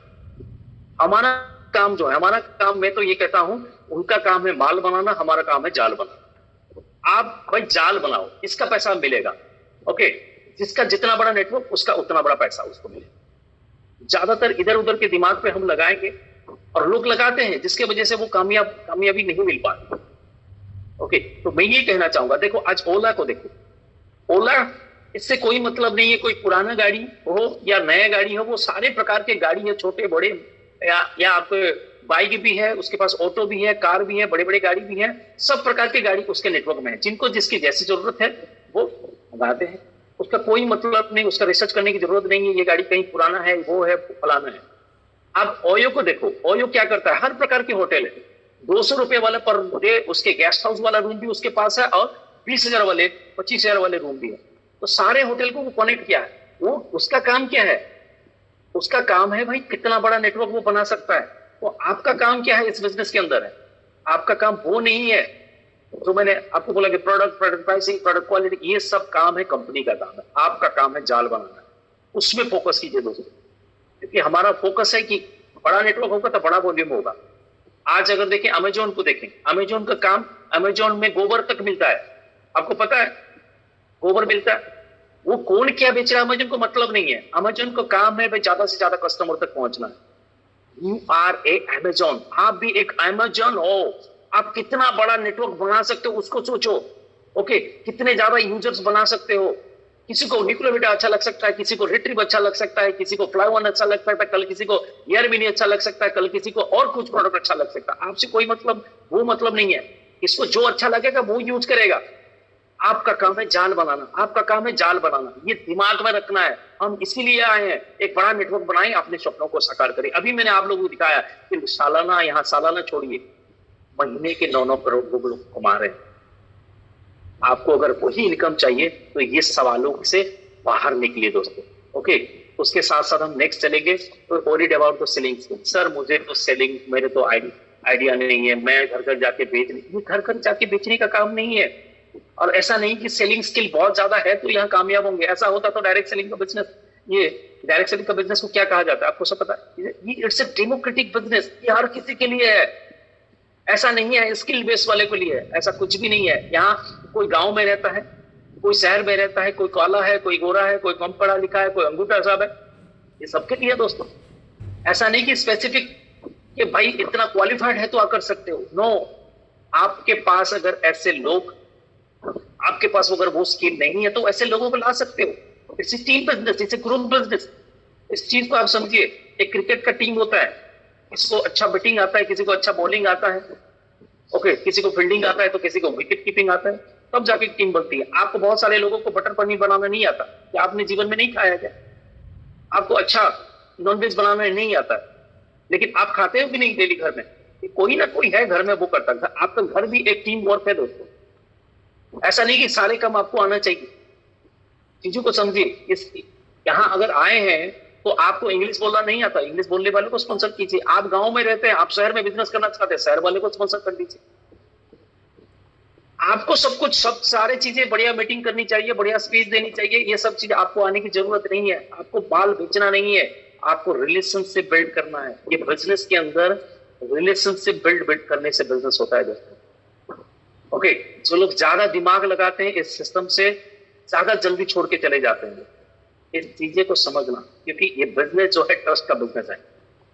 हमारा काम जो है, हमारा काम, मैं तो ये कहता हूं, उनका काम है माल बनाना, हमारा काम है जाल बनाना। आप भाई जाल बनाओ, इसका पैसा मिलेगा। ओके, जिसका जितना बड़ा नेटवर्क उसका उतना बड़ा पैसा उसको मिलेगा। ज्यादातर इधर उधर के दिमाग पे हम लगाएंगे और लोग लगाते हैं, जिसके वजह से वो कामयाबी नहीं मिल पाती। ओके, तो मैं ये कहना चाहूंगा, देखो आज ओला को देखो, ओला, इससे कोई मतलब नहीं है कोई पुराना गाड़ी हो या नया गाड़ी हो, वो सारे प्रकार के गाड़ी है, छोटे बड़े, या आपको बाइक भी है, उसके पास ऑटो भी है, कार भी है, बड़े बड़े गाड़ी भी है, सब प्रकार के गाड़ी उसके नेटवर्क में है। जिनको जिसकी जैसी जरूरत है वो लगाते हैं, उसका कोई मतलब नहीं, उसका रिसर्च करने की जरूरत नहीं है ये गाड़ी कहीं पुराना है, वो है, फलाना है। आप ओयो को देखो, ओयो क्या करता है? हर प्रकार के होटल है, 200 रुपए वाला पर डे उसके गेस्ट हाउस वाला रूम भी उसके पास है, और 20,000 वाले, 25,000 वाले रूम भी है। तो सारे होटल को वो कनेक्ट किया है। वो उसका काम क्या है? उसका काम है भाई कितना बड़ा नेटवर्क वो बना सकता है। तो आपका काम क्या है इस बिजनेस के अंदर है? आपका काम वो नहीं है जो मैंने आपको बोला कि प्रोडक्ट प्राइसिंग, प्रोडक्ट क्वालिटी, ये सब काम है कंपनी का काम है। आपका काम है जाल बनाना, उसमें फोकस कीजिए दोस्तों, क्योंकि हमारा फोकस है कि बड़ा नेटवर्क होगा तो बड़ा वॉल्यूम होगा। आज अगर देखें अमेजोन को, देखें अमेजोन का काम, अमेजोन में गोबर तक मिलता है, आपको पता है गोबर मिलता है। वो कौन क्या बेच रहा है अमेजोन को मतलब नहीं है, अमेजोन को काम है भाई ज्यादा से ज्यादा कस्टमर तक पहुंचना है। यू आर ए अमेजोन, आप भी एक अमेजोन हो। आप कितना बड़ा नेटवर्क बना सकते हो उसको सोचो। ओके, कितने ज्यादा यूजर्स बना सकते हो। किसी को न्यूक्लियोमीटर अच्छा लग सकता है, किसी को रिट्रीव अच्छा लग सकता है, किसी को फ्लाई वन अच्छा लग सकता है, कल किसी को एयर मिनी अच्छा लग सकता है, कल किसी को और कुछ प्रोडक्ट अच्छा लग सकता है। आपसे कोई मतलब वो मतलब नहीं है, इसको जो अच्छा लगेगा वो यूज करेगा। आपका काम है जाल बनाना, आपका काम है जाल बनाना, ये दिमाग में रखना है। हम इसीलिए आए हैं, एक बड़ा नेटवर्क बनाएं, अपने सपनों को साकार करें। अभी मैंने आप लोगों को दिखाया कि सालाना, यहाँ सालाना छोड़िए, महीने के 9-9 करोड़ लोग कमा रहे हैं। आपको अगर वही इनकम चाहिए तो ये सवालों से बाहर निकलिए दोस्तों। ओके, उसके साथ साथ हम नेक्स्ट चलेंगे तो worried about the selling. Sir मुझे तो सेलिंग, मेरे तो आइडिया नहीं है, मैं घर घर जाके बेचने, ये घर घर जाके बेचने का काम नहीं है। और ऐसा नहीं कि सेलिंग स्किल बहुत ज्यादा है तो यहाँ कामयाब होंगे, ऐसा होता तो डायरेक्ट सेलिंग का बिजनेस, ये डायरेक्ट सेलिंग का बिजनेस को क्या कहा जाता है आपको सब पता है? ये इट्स ए डेमोक्रेटिक बिजनेस, ये हर किसी के लिए है, ऐसा नहीं है स्किल बेस वाले के लिए, ऐसा कुछ भी नहीं है। यहाँ कोई गांव में रहता है, कोई शहर में रहता है, कोई काला है, कोई गोरा है, कोई कम पढ़ा लिखा है, कोई अंगूठा साहब है, ये सबके लिए दोस्तों। ऐसा नहीं कि स्पेसिफिक कि भाई इतना क्वालिफाइड है तो आप कर सकते हो, नो। आपके पास अगर ऐसे लोग, आपके पास अगर वो स्किल नहीं है तो ऐसे लोगों को ला सकते हो। Its team business, its group business. इस चीज को आप समझिए, एक क्रिकेट का टीम होता है, किसी को अच्छा बैटिंग आता है, किसी को अच्छा बॉलिंग आता है, ओके, किसी को फील्डिंग आता है, तो किसी को विकेट कीपिंग आता है, तब जाके टीम बनती है। आपको बहुत सारे लोगों को बटर पनीर बनाना नहीं आता, क्या आपने जीवन में नहीं खाया क्या? आपको अच्छा नॉनवेज बनाना नहीं आता, लेकिन आप खाते हो कि नहीं डेली घर में? कोई ना कोई है घर में वो करता है। आपका घर भी एक टीम वर्क है दोस्तों। ऐसा नहीं कि सारे काम आपको आना चाहिए, चीजों को समझिए। इस यहाँ अगर आए हैं तो आपको इंग्लिश बोलना नहीं आता, इंग्लिश बोलने वाले को स्पॉन्सर कीजिए। आप गांव में रहते हैं, आप शहर में बिजनेस करना चाहते हैं, शहर वाले को स्पॉन्सर कर दीजिए। आपको सब कुछ, सब सारे चीजें, बढ़िया मीटिंग करनी चाहिए, बढ़िया स्पीच देनी चाहिए, ये सब चीजें आपको आने की जरूरत नहीं है। आपको बाल बेचना नहीं है, आपको रिलेशनशिप बिल्ड करना है। ये बिजनेस के अंदर रिलेशनशिप बिल्ड करने से बिजनेस होता है दोस्तों। ओके, जो लोग ज्यादा दिमाग लगाते हैं इस सिस्टम से ज्यादा जल्दी छोड़ के चले जाते हैं। इस चीजें को समझना, क्योंकि ये बिजनेस जो है ट्रस्ट का बिजनेस है।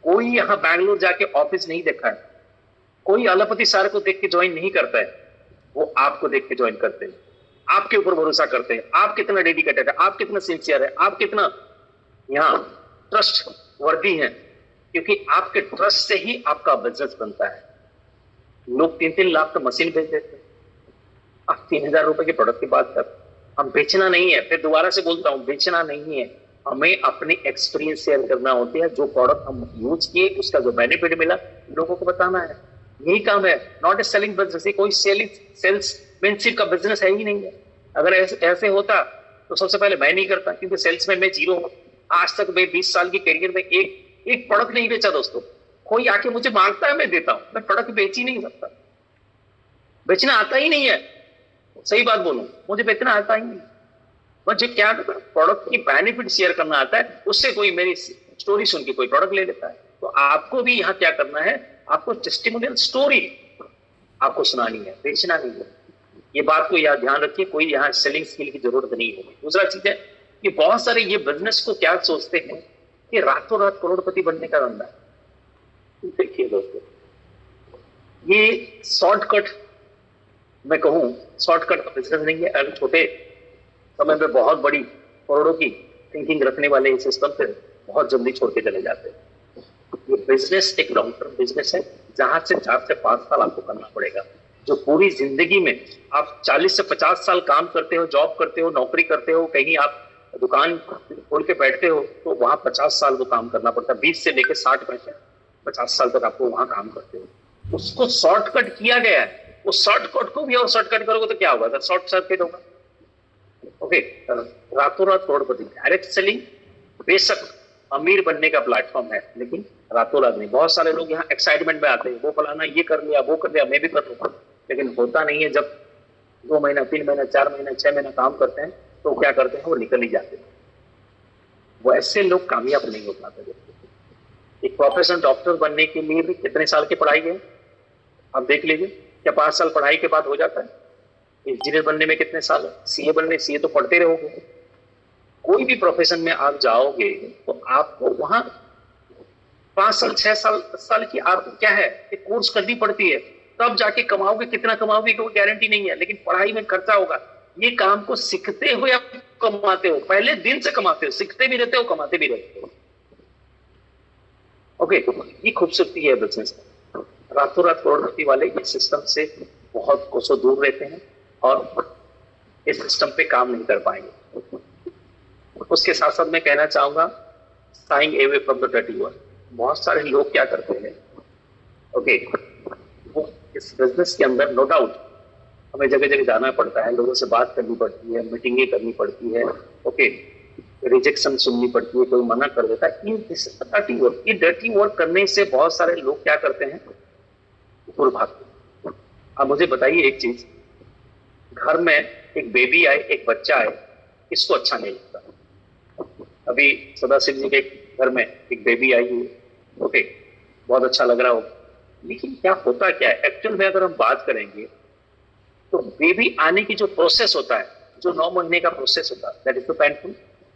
कोई यहाँ बैंगलोर जाके ऑफिस नहीं देखा है, कोई अलपति सार को देख के ज्वाइन नहीं करता है, वो आपको देख के ज्वाइन करते हैं, आपके ऊपर भरोसा करते हैं, आप कितना डेडिकेटेड है, आप कितना सिंसियर है, आप कितना यहाँ ट्रस्ट वर्दी है, क्योंकि आपके ट्रस्ट से ही आपका बिजनेस बनता है। लोग 3-3 लाख का मशीन बेच देते हैं, आप 3,000 रुपए के प्रोडक्ट की बात कर। हम बेचना नहीं है, फिर दोबारा से बोलता हूं, बेचना नहीं है, हमें अपने एक्सपीरियंस शेयर करना होते हैं। जो प्रोडक्ट हम यूज किए, उसका जो बेनिफिट मिला, लोगों को बताना है। यही काम है, नॉट ए सेलिंग बिजनेस। कोई सेल्समैनशिप का बिजनेस है ही नहीं है। अगर ऐसे होता तो सबसे पहले मैं नहीं करता, क्योंकि सेल्स में मैं जीरो हूं। आज तक मैं 20 साल की करियर में एक प्रोडक्ट नहीं बेचा दोस्तों। कोई आके मुझे मांगता है, मैं देता हूं, मैं प्रोडक्ट बेच ही नहीं सकता, बेचना आता ही नहीं है। सही बात बोलूं, मुझे बेचना आता ही नहीं। मुझे क्या प्रोडक्ट की बेनिफिट शेयर करना आता है, उससे कोई मेरी स्टोरी सुन के कोई प्रोडक्ट ले लेता है। तो आपको भी यहाँ क्या करना है, आपको टेस्टिमोनियल स्टोरी आपको सुनानी है, बेचना नहीं है। ये बात को याद ध्यान रखिए, कोई यहाँ सेलिंग स्किल की जरूरत नहीं होगी। दूसरा चीज है कि बहुत सारे ये बिजनेस को क्या सोचते हैं कि रातों रात करोड़पति बनने का धंधा है। देखिए दोस्तों, ये शॉर्टकट, मैं कहूं शॉर्टकट का बिजनेस नहीं है। अगर छोटे समय में बहुत बड़ी करोड़ों की थिंकिंग रखने वाले इस सिस्टम से बहुत जल्दी छोड़ के चले जाते हैं। ये बिजनेस एक लॉन्ग टर्म बिजनेस है, जहां से 4 से 5 साल आपको करना पड़ेगा। जो पूरी जिंदगी में आप 40 से 50 साल काम करते हो, जॉब करते हो, नौकरी करते हो, कहीं आप दुकान खोल के बैठते हो, तो वहां 50 साल को काम करना पड़ता है। 20 से लेकर 60-50 साल तक आपको वहां काम करते हो। उसको शॉर्टकट किया गया है। उस शॉर्टकट को भी और शॉर्टकट करोगे तो क्या होगा सर? शॉर्ट सर्किट होगा। ओके, रातों रात करोड़पति। डायरेक्ट सेलिंग बेशक अमीर बनने का प्लेटफॉर्म है, लेकिन रातों रात नहीं। बहुत सारे लोग यहाँ एक्साइटमेंट में आते हैं, वो फलाना ये कर लिया, वो कर लिया, मैं भी कर लूंगा, लेकिन होता नहीं है। जब 2 महीना, 3 महीना, 4 महीना, 6 महीना काम करते हैं तो क्या करते हैं, वो निकल ही जाते हैं। वो ऐसे लोग कामयाब नहीं हो पाते। एक प्रोफेशनल डॉक्टर बनने के लिए भी कितने साल की पढ़ाई है? आप देख लीजिए, क्या 5 साल पढ़ाई के बाद हो जाता है? इंजीनियर बनने में कितने साल है? सीए बनने, सीए तो पढ़ते रहोगे। कोई भी प्रोफेशन में आप जाओगे तो आपको वहां 5 साल, 6 साल, 10 साल की आपको क्या है, एक कोर्स करनी पड़ती है, तब जाके कमाओगे। कितना कमाओगे कोई गारंटी नहीं है, लेकिन पढ़ाई में खर्चा होगा। ये काम को सीखते हुए आप कमाते हो, पहले दिन से कमाते हो, सीखते भी रहते हो, कमाते भी रहते हो। ओके, ये खूबसूरती है बिजनेस में। रातों रात करोड़पति वाले इस सिस्टम से बहुत कोसों दूर रहते हैं और इस सिस्टम पे काम नहीं कर पाएंगे। उसके साथ साथ मैं कहना चाहूंगा, staying away from the dirty work. बहुत सारे लोग क्या करते हैं, ओके, वो इस बिजनेस के अंदर नो डाउट हमें जगह जगह जाना पड़ता है, लोगों से बात करनी पड़ती है, मीटिंगें करनी पड़ती है, ओके, रिजेक्शन सुननी पड़ती है, कोई मना कर देता है। ये डर्टी वर्क, ये डर्टी वर्क करने से बहुत सारे लोग क्या करते हैं, दूर भागते हैं। अब मुझे बताइए एक चीज, घर में एक बेबी आए, एक बच्चा आए, इसको अच्छा नहीं लगता। अभी सदाशिव जी के घर में एक बेबी आई हुई, ओके, बहुत अच्छा लग रहा हो, लेकिन क्या होता क्या है एक्चुअल में, अगर हम बात करेंगे तो बेबी आने की जो प्रोसेस होता है, जो 9 महीने का प्रोसेस होता है, दैट इज द पेनफुल।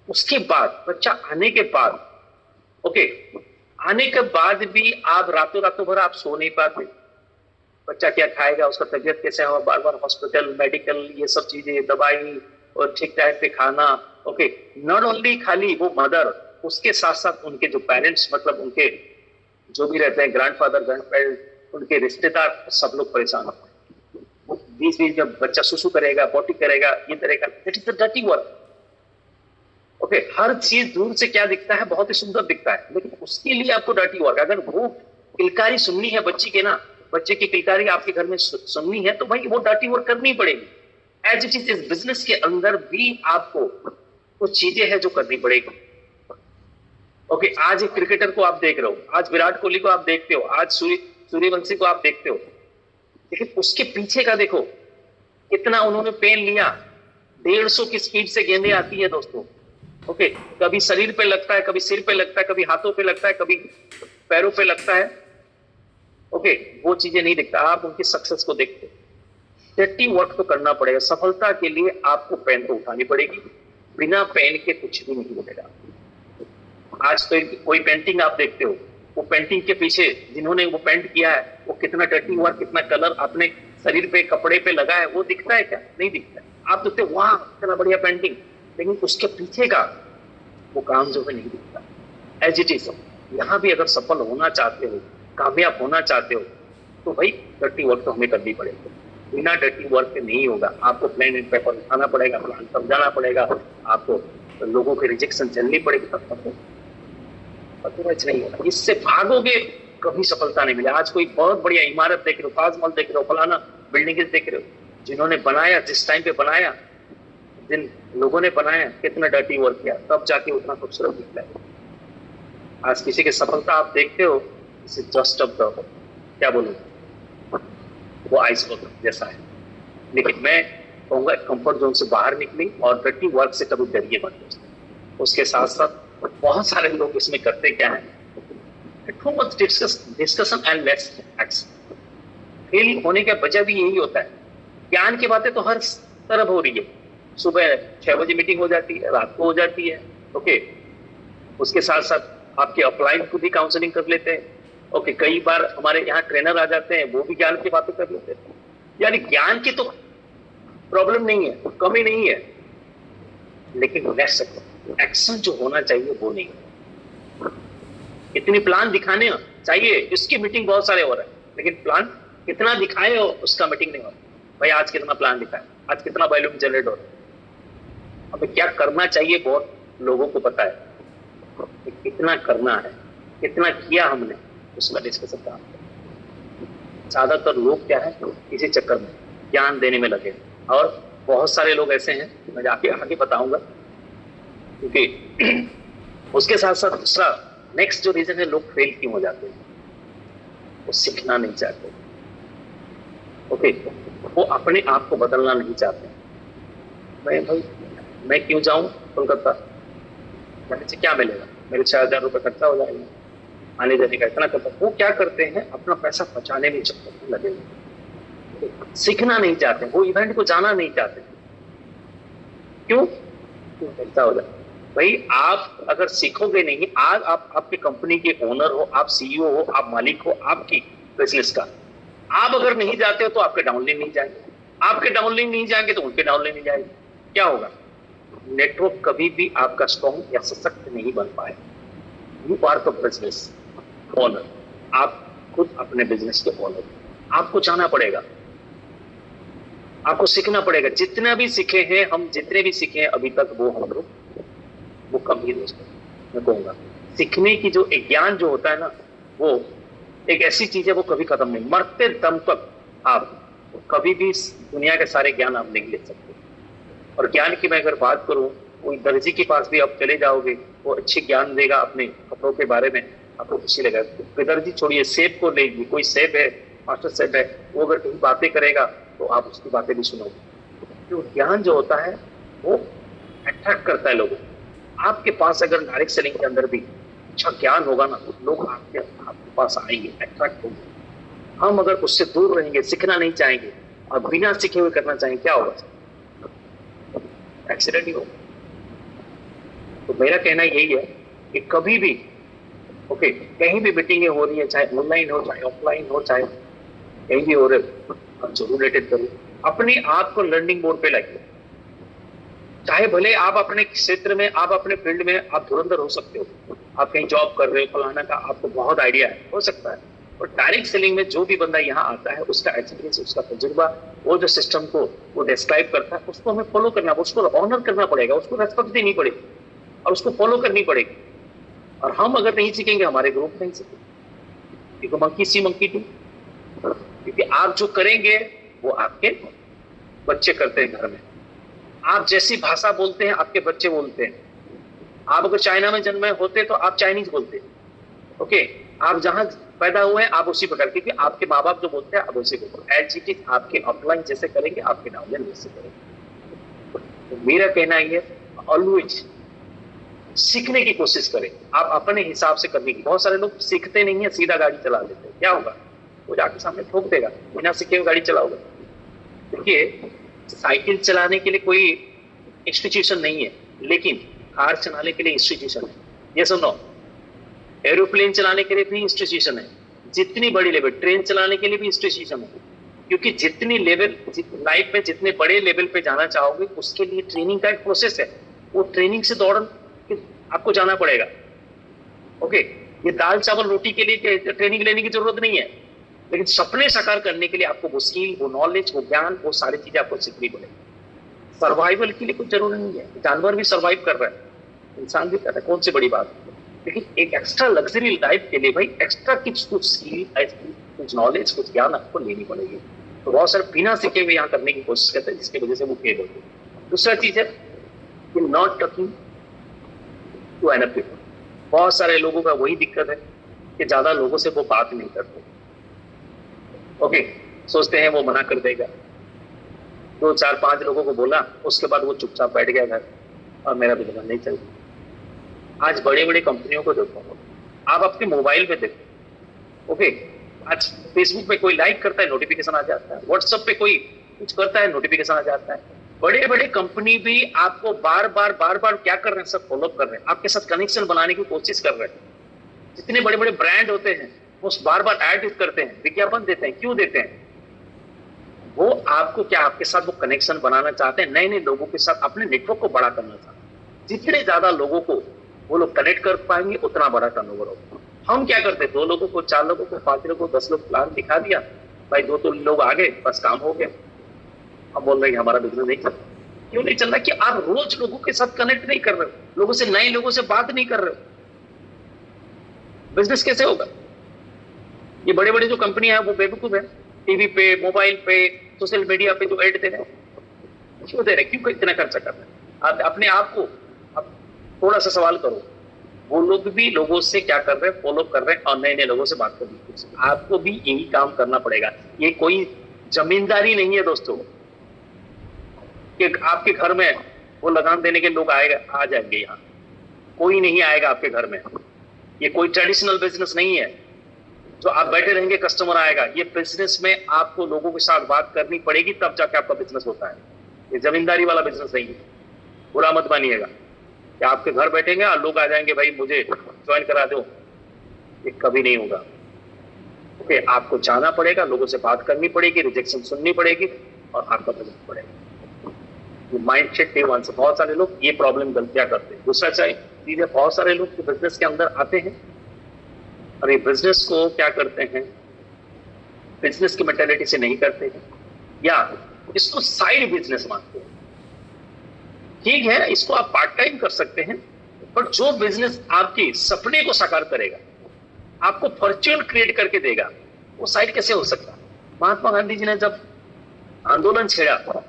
उसके बाद बच्चा आने के बाद, ओके, आने के बाद भी आप रातों रातों भर आप सो नहीं पाते। बच्चा क्या खाएगा, उसका तबीयत कैसे होगा, बार बार हॉस्पिटल, मेडिकल, ये सब चीजें, दवाई और ठीक टाइम पे खाना, ओके। नॉट ओनली खाली वो मदर, उसके साथ साथ उनके जो पेरेंट्स, मतलब उनके जो भी रहते हैं, ग्रैंडफादर, ग्रैंडपेरेंट, उनके रिश्तेदार, सब लोग परेशान होते हैं। बीच बीच जब बच्चा सुसु करेगा, पोटी करेगा, ये करेगा, that is the dirty work. Okay, हर चीज दूर से क्या दिखता है, बहुत ही सुंदर दिखता है, लेकिन उसके लिए आपको डर्टी वर्क, अगर वो किलकारी सुननी है बच्ची के ना, बच्चे की किलकारी आपके घर में सुननी है, तो भाई वो डर्टी वर्क करनी पड़ेगी। एज इट इज इस बिजनेस के अंदर भी आपको कुछ चीजें हैं जो करनी पड़ेगी। ओके, आज एक क्रिकेटर को आप देख रहे हो, आज विराट कोहली को आप देखते हो, आज सूर्यवंशी को आप देखते हो, लेकिन उसके पीछे का देखो कितना उन्होंने पेन लिया। 150 की स्पीड से गेंदें आती है दोस्तों, ओके, कभी शरीर पे लगता है, कभी सिर पे लगता है, कभी हाथों पे लगता है, कभी पैरों पे लगता है, ओके, वो चीजें नहीं दिखता, आप उनकी सक्सेस को देखते हो। डर्टी वर्क तो करना पड़ेगा, सफलता के लिए आपको पेन तो उठानी पड़ेगी, बिना पेन के कुछ भी नहीं मिलेगा। आज तो कोई पेंटिंग आप देखते हो, वो पेंटिंग के पीछे जिन्होंने वो पेंट किया है, वो कितना डर्टी वर्क, कितना कलर अपने शरीर पे, कपड़े पे लगा है, वो दिखता है क्या? नहीं दिखता है। आप देखते हो वाह कितना बढ़िया पेंटिंग, लेकिन उसके पीछे का वो काम जो है नहीं दिखता। एज इट इज यहाँ भी अगर सफल होना चाहते हो, कामयाब होना चाहते हो, तो भाई डर्टी वर्क तो हमें करनी पड़ेगी। बिना डर्टी वर्क के नहीं होगा। आपको प्लान एंड पेपर उठाना पड़ेगा, प्लान समझाना पड़ेगा, आपको लोगों के रिजेक्शन झेलनी पड़ेगी, तब अदरवाइज नहीं होगा। इससे भागोगे कभी सफलता नहीं मिलेगी। आज कोई बहुत बढ़िया इमारत देख रहे हो, ताजमहल देख रहे हो, फलाना बिल्डिंग देख रहे हो, जिन्होंने बनाया, जिस टाइम पे बनाया, जिन लोगों ने बनाया, कितना डर्टी वर्क किया, तब जाके उतना खूबसूरत निकला है। आज किसी की सफलता आप देखते हो, जस्ट ऑफ द, क्या बोलूं, वो आइसबर्ग जैसा है। लेकिन मैं कहूंगा कंफर्ट जोन से बाहर निकली और डर्टी वर्क से कभी डरिए मत। उसके साथ साथ बहुत सारे लोग इसमें करते क्या है, discussion and let's action. Fail होने का वजह भी यही होता है। ज्ञान की बातें तो हर तरफ हो रही है, सुबह 6 बजे मीटिंग हो जाती है, रात को हो जाती है, ओके। उसके साथ साथ आपके अपलाइन को भी काउंसलिंग कर लेते हैं, ओके। कई बार हमारे यहाँ ट्रेनर आ जाते हैं, वो भी ज्ञान की बातें कर लेते हैं। यानी ज्ञान की तो प्रॉब्लम नहीं है, कमी नहीं है, लेकिन नेक्स्ट एक्शन जो होना चाहिए वो नहीं है। इतनी प्लान दिखाने चाहिए, इसकी मीटिंग बहुत सारे हो रहे हैं, लेकिन प्लान कितना दिखाए हो उसका मीटिंग नहीं हो रहा। भाई आज कितना प्लान दिखाए, आज कितना वॉल्यूम जनरेट हो रहा है, हमें क्या करना चाहिए बहुत लोगों को पता है, कितना करना है, कितना किया हमने, उसका डिस्कशन करना। ज्यादातर लोग क्या है, इसी चक्कर में ज्ञान देने में लगे, और बहुत सारे लोग ऐसे हैं, मैं जाके आगे बताऊंगा। क्योंकि उसके साथ साथ दूसरा नेक्स्ट जो रीजन है, लोग फेल क्यों हो जाते हैं, वो सीखना नहीं चाहते, ओके, वो अपने आप को बदलना नहीं चाहते। मैं क्यों जाऊं कोलकाता, मेरे से क्या मिलेगा, मेरे 6,000 रुपये खर्चा हो जाएगा, आने जाने का इतना करता है, वो क्या करते हैं अपना पैसा बचाने में चक्कर में लगे हुए हैं। सीखना नहीं चाहते, वो इवेंट को जाना नहीं चाहते। क्यों? क्यों ऐसा हो जाए? भाई आप अगर सीखोगे नहीं, आज आप आपकी कंपनी के ओनर हो, आप सीईओ हो, आप मालिक हो आपकी बिजनेस का, आप अगर नहीं जाते हो तो आपके डाउनलाइन नहीं जाएंगे, आपके डाउनलाइन नहीं जाएंगे तो उनके डाउनलाइन नहीं जाएंगे। क्या होगा? नेटवर्क कभी भी आपका स्ट्रॉन्ग या सशक्त नहीं बन पाए। You are the business owner, आप खुद अपने बिजनेस के ओनर, आपको जाना पड़ेगा, आपको सीखना पड़ेगा। जितना भी सीखे हैं हम, जितने भी सीखे हैं अभी तक, वो हम लोग वो कम ही दोस्तों मैं कहूंगा। सीखने की जो एक ज्ञान जो होता है ना, वो एक ऐसी चीज है वो कभी खत्म नहीं, मरते दम तक आप कभी भी दुनिया के सारे ज्ञान आप नहीं ले सकते। और ज्ञान की मैं अगर बात करूं, कोई दर्जी के पास भी आप चले जाओगे, वो अच्छे ज्ञान देगा अपने कपड़ों के बारे में, आपको खुशी लगेगा। दर्जी छोड़िए, सेब को लेगी, कोई सेब है, मास्टर सेब है, वो अगर कहीं बातें करेगा तो आप उसकी बातें भी सुनोगे। तो ज्ञान जो होता है वो अट्रैक्ट करता है लोगों को। आपके पास अगर डायरेक्ट सेलिंग के अंदर भी अच्छा ज्ञान होगा ना, तो लोग आपके पास आएंगे, अट्रैक्ट होंगे। हम अगर उससे दूर रहेंगे, सीखना नहीं चाहेंगे और बिना सीखे हुए करना चाहेंगे, क्या होगा? एक्सीडेंट ही होगा। तो मेरा कहना यही है कि कभी भी कहीं भी मीटिंगें हो रही है, चाहे ऑनलाइन हो, चाहे ऑफलाइन हो, चाहे कहीं भी हो रहे, आप जरूर अटेंड करिए। अपने आप को लर्निंग मोड पे लाइए। चाहे भले आप अपने क्षेत्र में, आप अपने फील्ड में आप धुरंधर हो सकते हो, आप कहीं जॉब कर रहे हो, फलाना का आपको बहुत आइडिया है, हो सकता है। और डायरेक्ट सेलिंग में जो भी बंदा यहाँ आता है, उसका एक्सपीरियंस, उसका तजुर्बा, वो जो सिस्टम को वो डिस्क्राइब करता है, उसको हमें फॉलो करना, उसको ऑनर करना पड़ेगा, उसको रेस्पेक्ट देनी पड़ेगी और उसको फॉलो करनी पड़ेगी। और हम अगर नहीं सीखेंगे, हमारे ग्रुप नहीं सीखेंगे। क्योंकि मंकी सी मंकी डू, क्योंकि आप जो करेंगे वो आपके बच्चे करते हैं घर में। आप जैसी भाषा बोलते हैं आपके बच्चे बोलते हैं। आप अगर चाइना में जन्मे होते तो आप चाइनीज बोलते हैं। आप जहां पैदा हुए हैं आप उसी प्रकार, क्योंकि आपके माँ बाप जो बोलते हैं आप उसी बोलते हैं। एज इट इज आपके ऑफलाइन जैसे करेंगे, आपके डाउनलाइन वैसे करेंगे। तो मेरा कहना ये, ऑलवेज सीखने की कोशिश करें, आप अपने हिसाब से करने की। बहुत सारे लोग सीखते नहीं है, सीधा गाड़ी चला लेते हैं। क्या होगा? वो जाके सामने ठोक देगा, बिना सीखे हुए गाड़ी चलाओगे। देखिए, साइकिल चलाने के लिए कोई इंस्टीट्यूशन नहीं है, लेकिन कार चलाने के लिए इंस्टीट्यूशन है। ये सुनो, एरोप्लेन चलाने के लिए भी इंस्टीट्यूशन है, जितनी बड़ी लेवल, ट्रेन चलाने के लिए भी इंस्टीट्यूशन है। क्योंकि जितनी लेवल लाइफ में जितने बड़े लेवल पे जाना चाहोगे, उसके लिए ट्रेनिंग का एक प्रोसेस है। वो ट्रेनिंग से दौड़न आपको जाना पड़ेगा। ये दाल चावल रोटी के लिए ट्रेनिंग लेने की जरूरत नहीं है, लेकिन सपने साकार करने के लिए आपको वो स्किल, वो नॉलेज, वो ज्ञान, वो सारी चीजें आपको सीखनी पड़ेगी। सर्वाइवल के लिए कुछ जरूरी नहीं है, जानवर भी सर्वाइव कर रहा है, इंसान भी कर रहा है, कौन सी बड़ी बात है। लेकिन एक एक्स्ट्रा लग्जरी लाइफ के लिए भाई एक्स्ट्रा कुछ स्किल, कुछ नॉलेज, कुछ ज्ञान आपको लेनी पड़ेगी। तो बहुत सारे बिना सीखे हुए यहाँ करने की कोशिश करते हैं, जिसकी वजह से वो फेल होते हैं। दूसरा चीज है कि not talking to enough people. बहुत सारे लोगों का वही दिक्कत है कि ज्यादा लोगों से वो बात नहीं करते। सोचते हैं वो मना कर देगा। 2 4 5 लोगों को बोला, उसके बाद वो चुपचाप बैठ गया घर और मेरा बिजनेस नहीं चल रहा। आज बड़े बड़े कंपनियों को देखो, आप अपने मोबाइल पे देखो। आज फेसबुक पे कोई लाइक करता है, नोटिफिकेशन आ जाता है। व्हाट्सएप पे कोई कुछ करता है, नोटिफिकेशन आ जाता है। बड़े बड़े कंपनी भी आपको बार बार क्या कर रहे हैं, सब फॉलो कर रहे हैं, आपके साथ कनेक्शन बनाने की कोशिश कर रहे हैं। जितने बड़े बड़े ब्रांड होते हैं वो बार बार ऐड करते हैं, विज्ञापन देते हैं। क्यों देते हैं? वो आपको क्या, आपके साथ वो कनेक्शन बनाना चाहते हैं, नए नए लोगों के साथ अपने नेटवर्क को बड़ा करना चाहते हैं। जितने ज्यादा लोगों को वो लोग कनेक्ट कर पाएंगे, उतना बड़ा टर्नओवर होगा। हम क्या करते हैं, 2 लोगों को, 4 लोगों को, 5 लोगों को, 10 लोग प्लान दिखा दिया, भाई 2 लोग आ गए, बस काम हो गया। हम बोल रहे हैं हमारा बिजनेस नहीं चल रहा। क्यों नहीं चल रहा? कि आप रोज लोगों के साथ कनेक्ट नहीं कर रहे हो, लोगों से, नए लोगों से बात नहीं कर रहे हो। बिजनेस कैसे होगा? ये बड़े बड़े जो कंपनी है वो बेवकूफ है। टीवी पे, मोबाइल पे, सोशल मीडिया पे जो एड दे रहे हैं, क्यों दे रहे हैं? क्यों इतना खर्चा कर रहे हैं? आप अपने आप को आप थोड़ा सा सवाल करो। वो लोग भी लोगों से क्या कर रहे हैं, फॉलो कर रहे हैं और नए नए लोगों से बात कर रहे हैं। आपको भी यही काम करना पड़ेगा। ये कोई जमींदारी नहीं है दोस्तों कि आपके घर में वो लगान देने के लोग आ जाएंगे। यहाँ कोई नहीं आएगा आपके घर में। ये कोई ट्रेडिशनल बिजनेस नहीं है जो आप बैठे रहेंगे कस्टमर आएगा। ये बिजनेस में आपको लोगों के साथ बात करनी पड़ेगी तब जाके आपका बिजनेस होता है। ये जमींदारी वाला बिजनेस नहीं है, बुरा मत मानिएगा कि आपके घर बैठेंगे और लोग आ जाएंगे भाई मुझे ज्वाइन करा दो, ये कभी नहीं होगा। ओके, आपको जाना पड़ेगा, लोगों से बात करनी पड़ेगी, रिजेक्शन सुननी पड़ेगी और आपका बिजनेस पड़ेगा। ये माइंड सेट वन से बहुत सारे लोग ये प्रॉब्लम गलतियां करते हैं। दूसरा चीज है, बहुत सारे लोग बिजनेस के अंदर आते हैं और ये बिजनेस को क्या करते हैं, बिजनेस की मेंटालिटी से नहीं करते हैं या इसको साइड बिजनेस मानते हैं। ठीक है, इसको आप पार्ट टाइम कर सकते हैं, पर जो बिजनेस आपकी सपने को साकार करेगा, आपको फॉर्च्यून क्रिएट करके देगा, वो साइड कैसे हो सकता? महात्मा गांधी जी ने जब आंदोलन छेड़ा,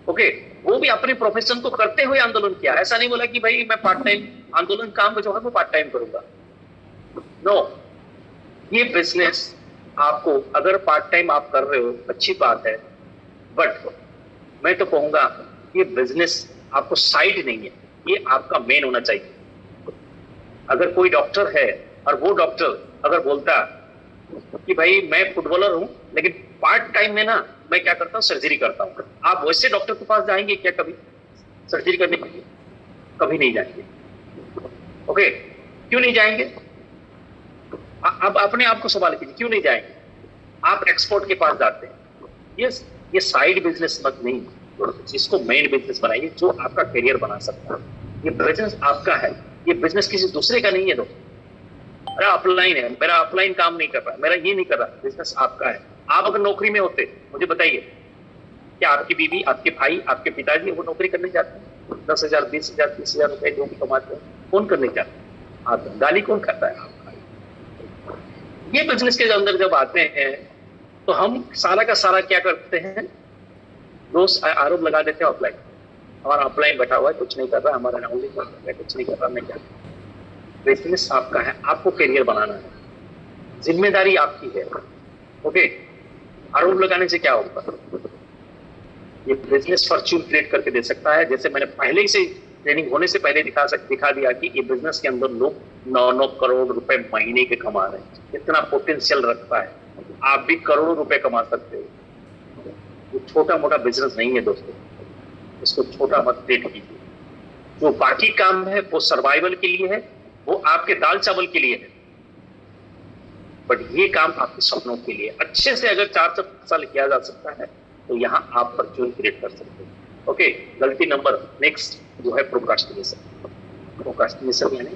ओके, वो भी अपने प्रोफेशन को करते हुए आंदोलन किया। ऐसा नहीं बोला कि भाई मैं पार्ट टाइम आंदोलन काम जो है वो पार्ट टाइम करूंगा। नो, ये बिजनेस आपको अगर पार्ट टाइम आप कर रहे हो अच्छी बात है, बट मैं तो कहूंगा ये बिजनेस आपको साइड नहीं है, ये आपका मेन होना चाहिए। अगर कोई डॉक्टर है और वो डॉक्टर अगर बोलता कि भाई मैं फुटबॉलर हूं लेकिन पार्ट टाइम में ना मैं क्या करता हूं, सर्जरी करता हूं, आप वैसे डॉक्टर के पास जाएंगे क्या कभी सर्जरी करने के लिए? कभी नहीं जाएंगे। ओके, क्यों नहीं जाएंगे? अब अपने आप को सवाल कीजिए, क्यों नहीं जाएंगे? आप एक्सपोर्ट के पास जाते हैं। ये साइड बिजनेस मत नहीं, जिसको मेन बिजनेस बनाइए, जो आपका करियर बना सकता है। ये बिजनेस आपका है, ये बिजनेस किसी दूसरे का नहीं है। दोस्तों, मेरा अपलाइन है, मेरा अपलाइन काम नहीं कर रहा, मेरा ये नहीं कर रहा, बिजनेस आपका है। आप अगर नौकरी में होते, मुझे बताइए, क्या आपकी बीवी, आपके भाई, आपके पिताजी वो नौकरी करने जाते हैं? 10,000, 20,000, 30,000 रुपए जो भी कमाते हैं, कौन करने जाते हैं? आप गाली कौन खाता है? आप। ये बिजनेस के अंदर जब आते हैं तो हम सारा का सारा क्या करते हैं, दोस्त आरोप लगा देते हैं ऑफलाइन, हमारा ऑफलाइन बैठा हुआ है, कुछ नहीं कर रहा, हमारा नौकरी कर रहा है, कुछ नहीं कर रहा, मैं क्या? बिजनेस आपका है, आपको करियर बनाना है, जिम्मेदारी आपकी है। ओके, आरोप लगाने से क्या होगा? ये बिजनेस फॉर्च्यून क्रिएट करके दे सकता है। जैसे मैंने पहले ही से ट्रेनिंग होने से पहले दिखा दिया कि ये बिजनेस के अंदर लोग 9-9 करोड़ रुपए महीने के कमा रहे हैं, इतना पोटेंशियल रखता है, आप भी करोड़ों रुपए कमा सकते हो। ये छोटा मोटा बिजनेस नहीं है दोस्तों, इसको छोटा मत ट्रीट कीजिए। जो बाकी काम है वो सर्वाइवल के लिए है, वो आपके दाल चावल के लिए है, बट ये काम आपके सपनों के लिए अच्छे से अगर 4 साल किया जा सकता है तो यहाँ आप फॉर्च्यून क्रिएट कर सकते हैं। ओके, गलती नंबर नेक्स्ट जो है प्रोक्रास्टिनेशन। प्रोक्रास्टिनेशन यानी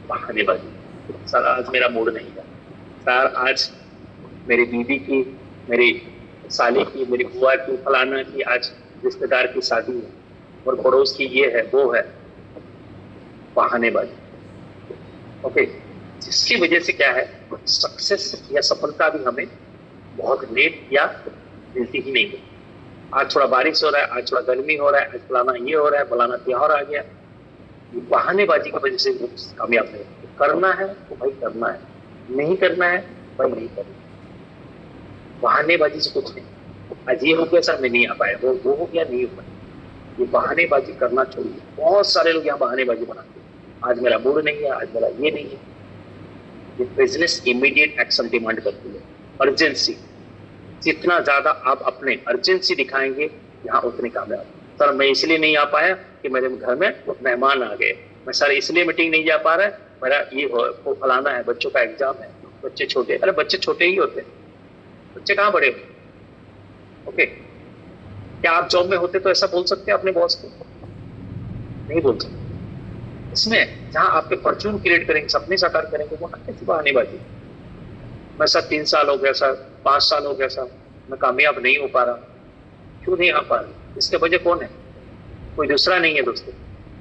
बहानेबाजी। सर आज मेरा मूड नहीं है, सर आज मेरी बीवी की, मेरी साली की, मेरी बुआ की, फलाना की आज रिश्तेदार की शादी है और पड़ोस की ये है वो है, बहानेबाजी। ओके, जिसकी वजह से क्या है, सक्सेस या सफलता भी हमें बहुत लेट या मिलती ही नहीं है। आज थोड़ा बारिश हो रहा है, आज थोड़ा गर्मी हो रहा है, आज फलाना ये हो रहा है, फलाना त्योहार आ गया, ये बहानेबाजी की वजह से कामयाब नहीं। करना है तो भाई करना है, नहीं करना है भाई नहीं करना। बहानेबाजी से कुछ नहीं। आज ये हो गया सर मैं नहीं आ पाया, वो हो गया नहीं हो पाया, ये बहानेबाजी करना चाहिए। बहुत सारे लोग यहाँ बहानेबाजी बनाते हैं, आज मेरा मूड नहीं है, आज मेरा ये नहीं है। ये बिजनेस इमीडिएट एक्शन डिमांड करती है, अर्जेंसी। जितना ज्यादा आप अपने अर्जेंसी दिखाएंगे यहाँ उतने कामयाब। सर मैं इसलिए नहीं आ पाया कि मेरे घर में मेहमान आ गए, मैं सर इसलिए मीटिंग नहीं जा पा रहा है, मेरा ये वो फलाना है, बच्चों का एग्जाम है, बच्चे छोटे। अरे बच्चे छोटे ही होते हैं, बच्चे कहाँ बड़े होते? ओके, क्या आप जॉब में होते तो ऐसा बोल सकते हैं अपने बॉस को? नहीं बोल सकते। इसमें जहां आपके फॉर्च्यून क्रिएट करेंगे, सपने साकार करेंगे, वो कैसी बहानेबाजी? मैं सर 3 साल हो गया, सर 5 साल हो गया, सर मैं कामयाब नहीं हो पा रहा। क्यों नहीं आ पा रहा? इसके वजह कौन है? कोई दूसरा नहीं है दोस्तों,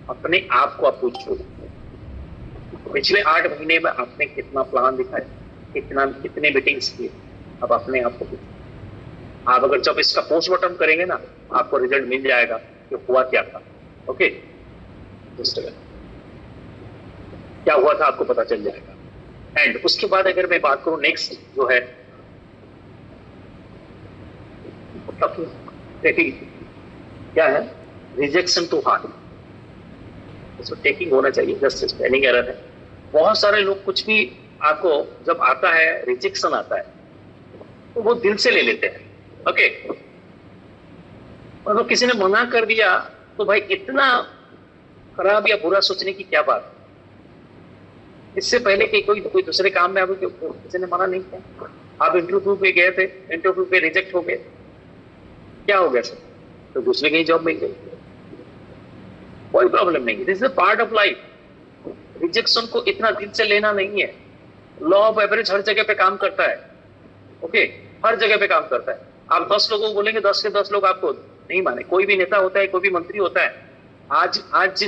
अपने आप को आप पूछो। पिछले 8 महीने में आपने कितना प्लान दिखाया, कितने मीटिंग्स किए, अब अपने आप को पूछो। आप अगर जब इसका पोस्टमार्टम करेंगे ना, आपको रिजल्ट मिल जाएगा कि हुआ क्या था। ओके, क्या हुआ था आपको पता चल जाएगा। एंड उसके बाद अगर मैं बात करूं नेक्स्ट जो है टेकिंग, क्या है? Rejection to heart. इसको टेकिंग होना चाहिए, जस्ट स्पेलिंग एरर है। बहुत सारे लोग कुछ भी आपको जब आता है, रिजेक्शन आता है, तो वो दिल से ले लेते हैं। ओके, और किसी ने मना कर दिया तो भाई इतना खराब या बुरा सोचने की क्या बात। इससे पहले कि कोई दूसरे काम में आपको किसी ने मना नहीं किया, आप इंटरव्यू पे गए थे, इंटरव्यू पे रिजेक्ट हो गए, क्या हो गया सर? तो दूसरे की जॉब मिल गई, कोई प्रॉब्लम नहीं। This is a part of life. Rejection को इतना दिल से लेना नहीं है। लॉ ऑफ एवरेज हर जगह पे काम करता है। ओके, हर जगह पे काम करता है। आप 10 लोगों को बोलेंगे, 10 के 10 लोग आपको नहीं माने। कोई भी नेता होता है, कोई भी मंत्री होता है, आज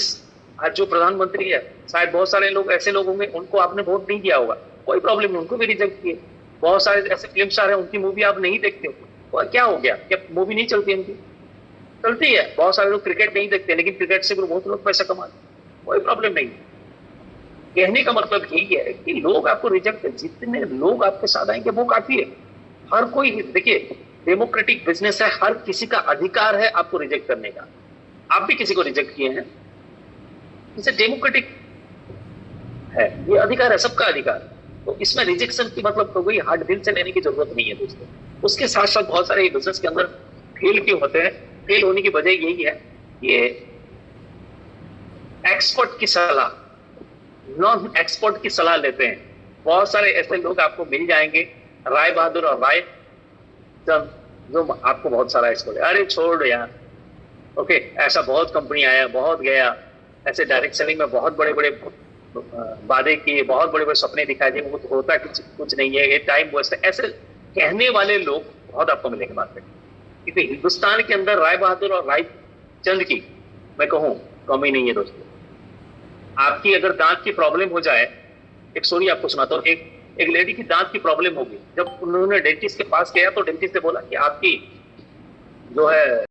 जो प्रधानमंत्री है, शायद बहुत सारे लोग ऐसे लोग होंगे उनको आपने वोट नहीं दिया होगा, कोई प्रॉब्लम नहीं, उनको भी रिजेक्ट किए। बहुत सारे ऐसे फिल्म स्टार है, उनकी मूवी आप नहीं देखते हो, क्या हो गया? क्या मूवी नहीं चलती? उनकी चलती है। बहुत सारे लोग क्रिकेट नहीं देखते, लेकिन क्रिकेट से बहुत लोग पैसा कमाते, कोई प्रॉब्लम नहीं। कहने का मतलब यही है कि लोग आपको रिजेक्ट, जितने लोग आपके साथ आएंगे वो काफी है। हर कोई, देखिए, डेमोक्रेटिक बिजनेस है, हर किसी का अधिकार है आपको रिजेक्ट करने का। आप भी किसी को रिजेक्ट किए हैं, इसे डेमोक्रेटिक है, ये अधिकार है, सबका अधिकार। तो इसमें रिजेक्शन की मतलब तो कोई हार्ड दिल से लेने की जरूरत नहीं है दोस्तों। उसके साथ साथ बहुत सारे बिजनेस के अंदर फेल क्यों होते हैं? फेल होने की वजह यही है, ये एक्सपर्ट की सलाह, नॉन एक्सपर्ट की सलाह लेते हैं। बहुत सारे ऐसे लोग आपको मिल जाएंगे, राय बहादुर और राय चंद, जो आपको बहुत सारा एक्सपर्ट, अरे छोड़ यार, ओके, ऐसा बहुत कंपनी आया, बहुत गया, ऐसे डायरेक्ट सेलिंग में बहुत बड़े बड़े वादे किए, बहुत बड़े बड़े सपने दिखाए दिए, वो होता कुछ नहीं है, ये टाइम वेस्ट है। ऐसे कहने वाले लोग बहुत आपको मिलेंगे मार्केट में। क्योंकि हिंदुस्तान के अंदर राय बहादुर और राय चंद की मैं कहूं कमी नहीं है दोस्तों। आपकी अगर दांत की प्रॉब्लम हो जाए, एक स्टोरी आपको सुनाता हूं। एक लेडी की दांत की प्रॉब्लम होगी, जब उन्होंने डेंटिस्ट के पास गया तो डेंटिस्ट ने बोला कि आपकी जो है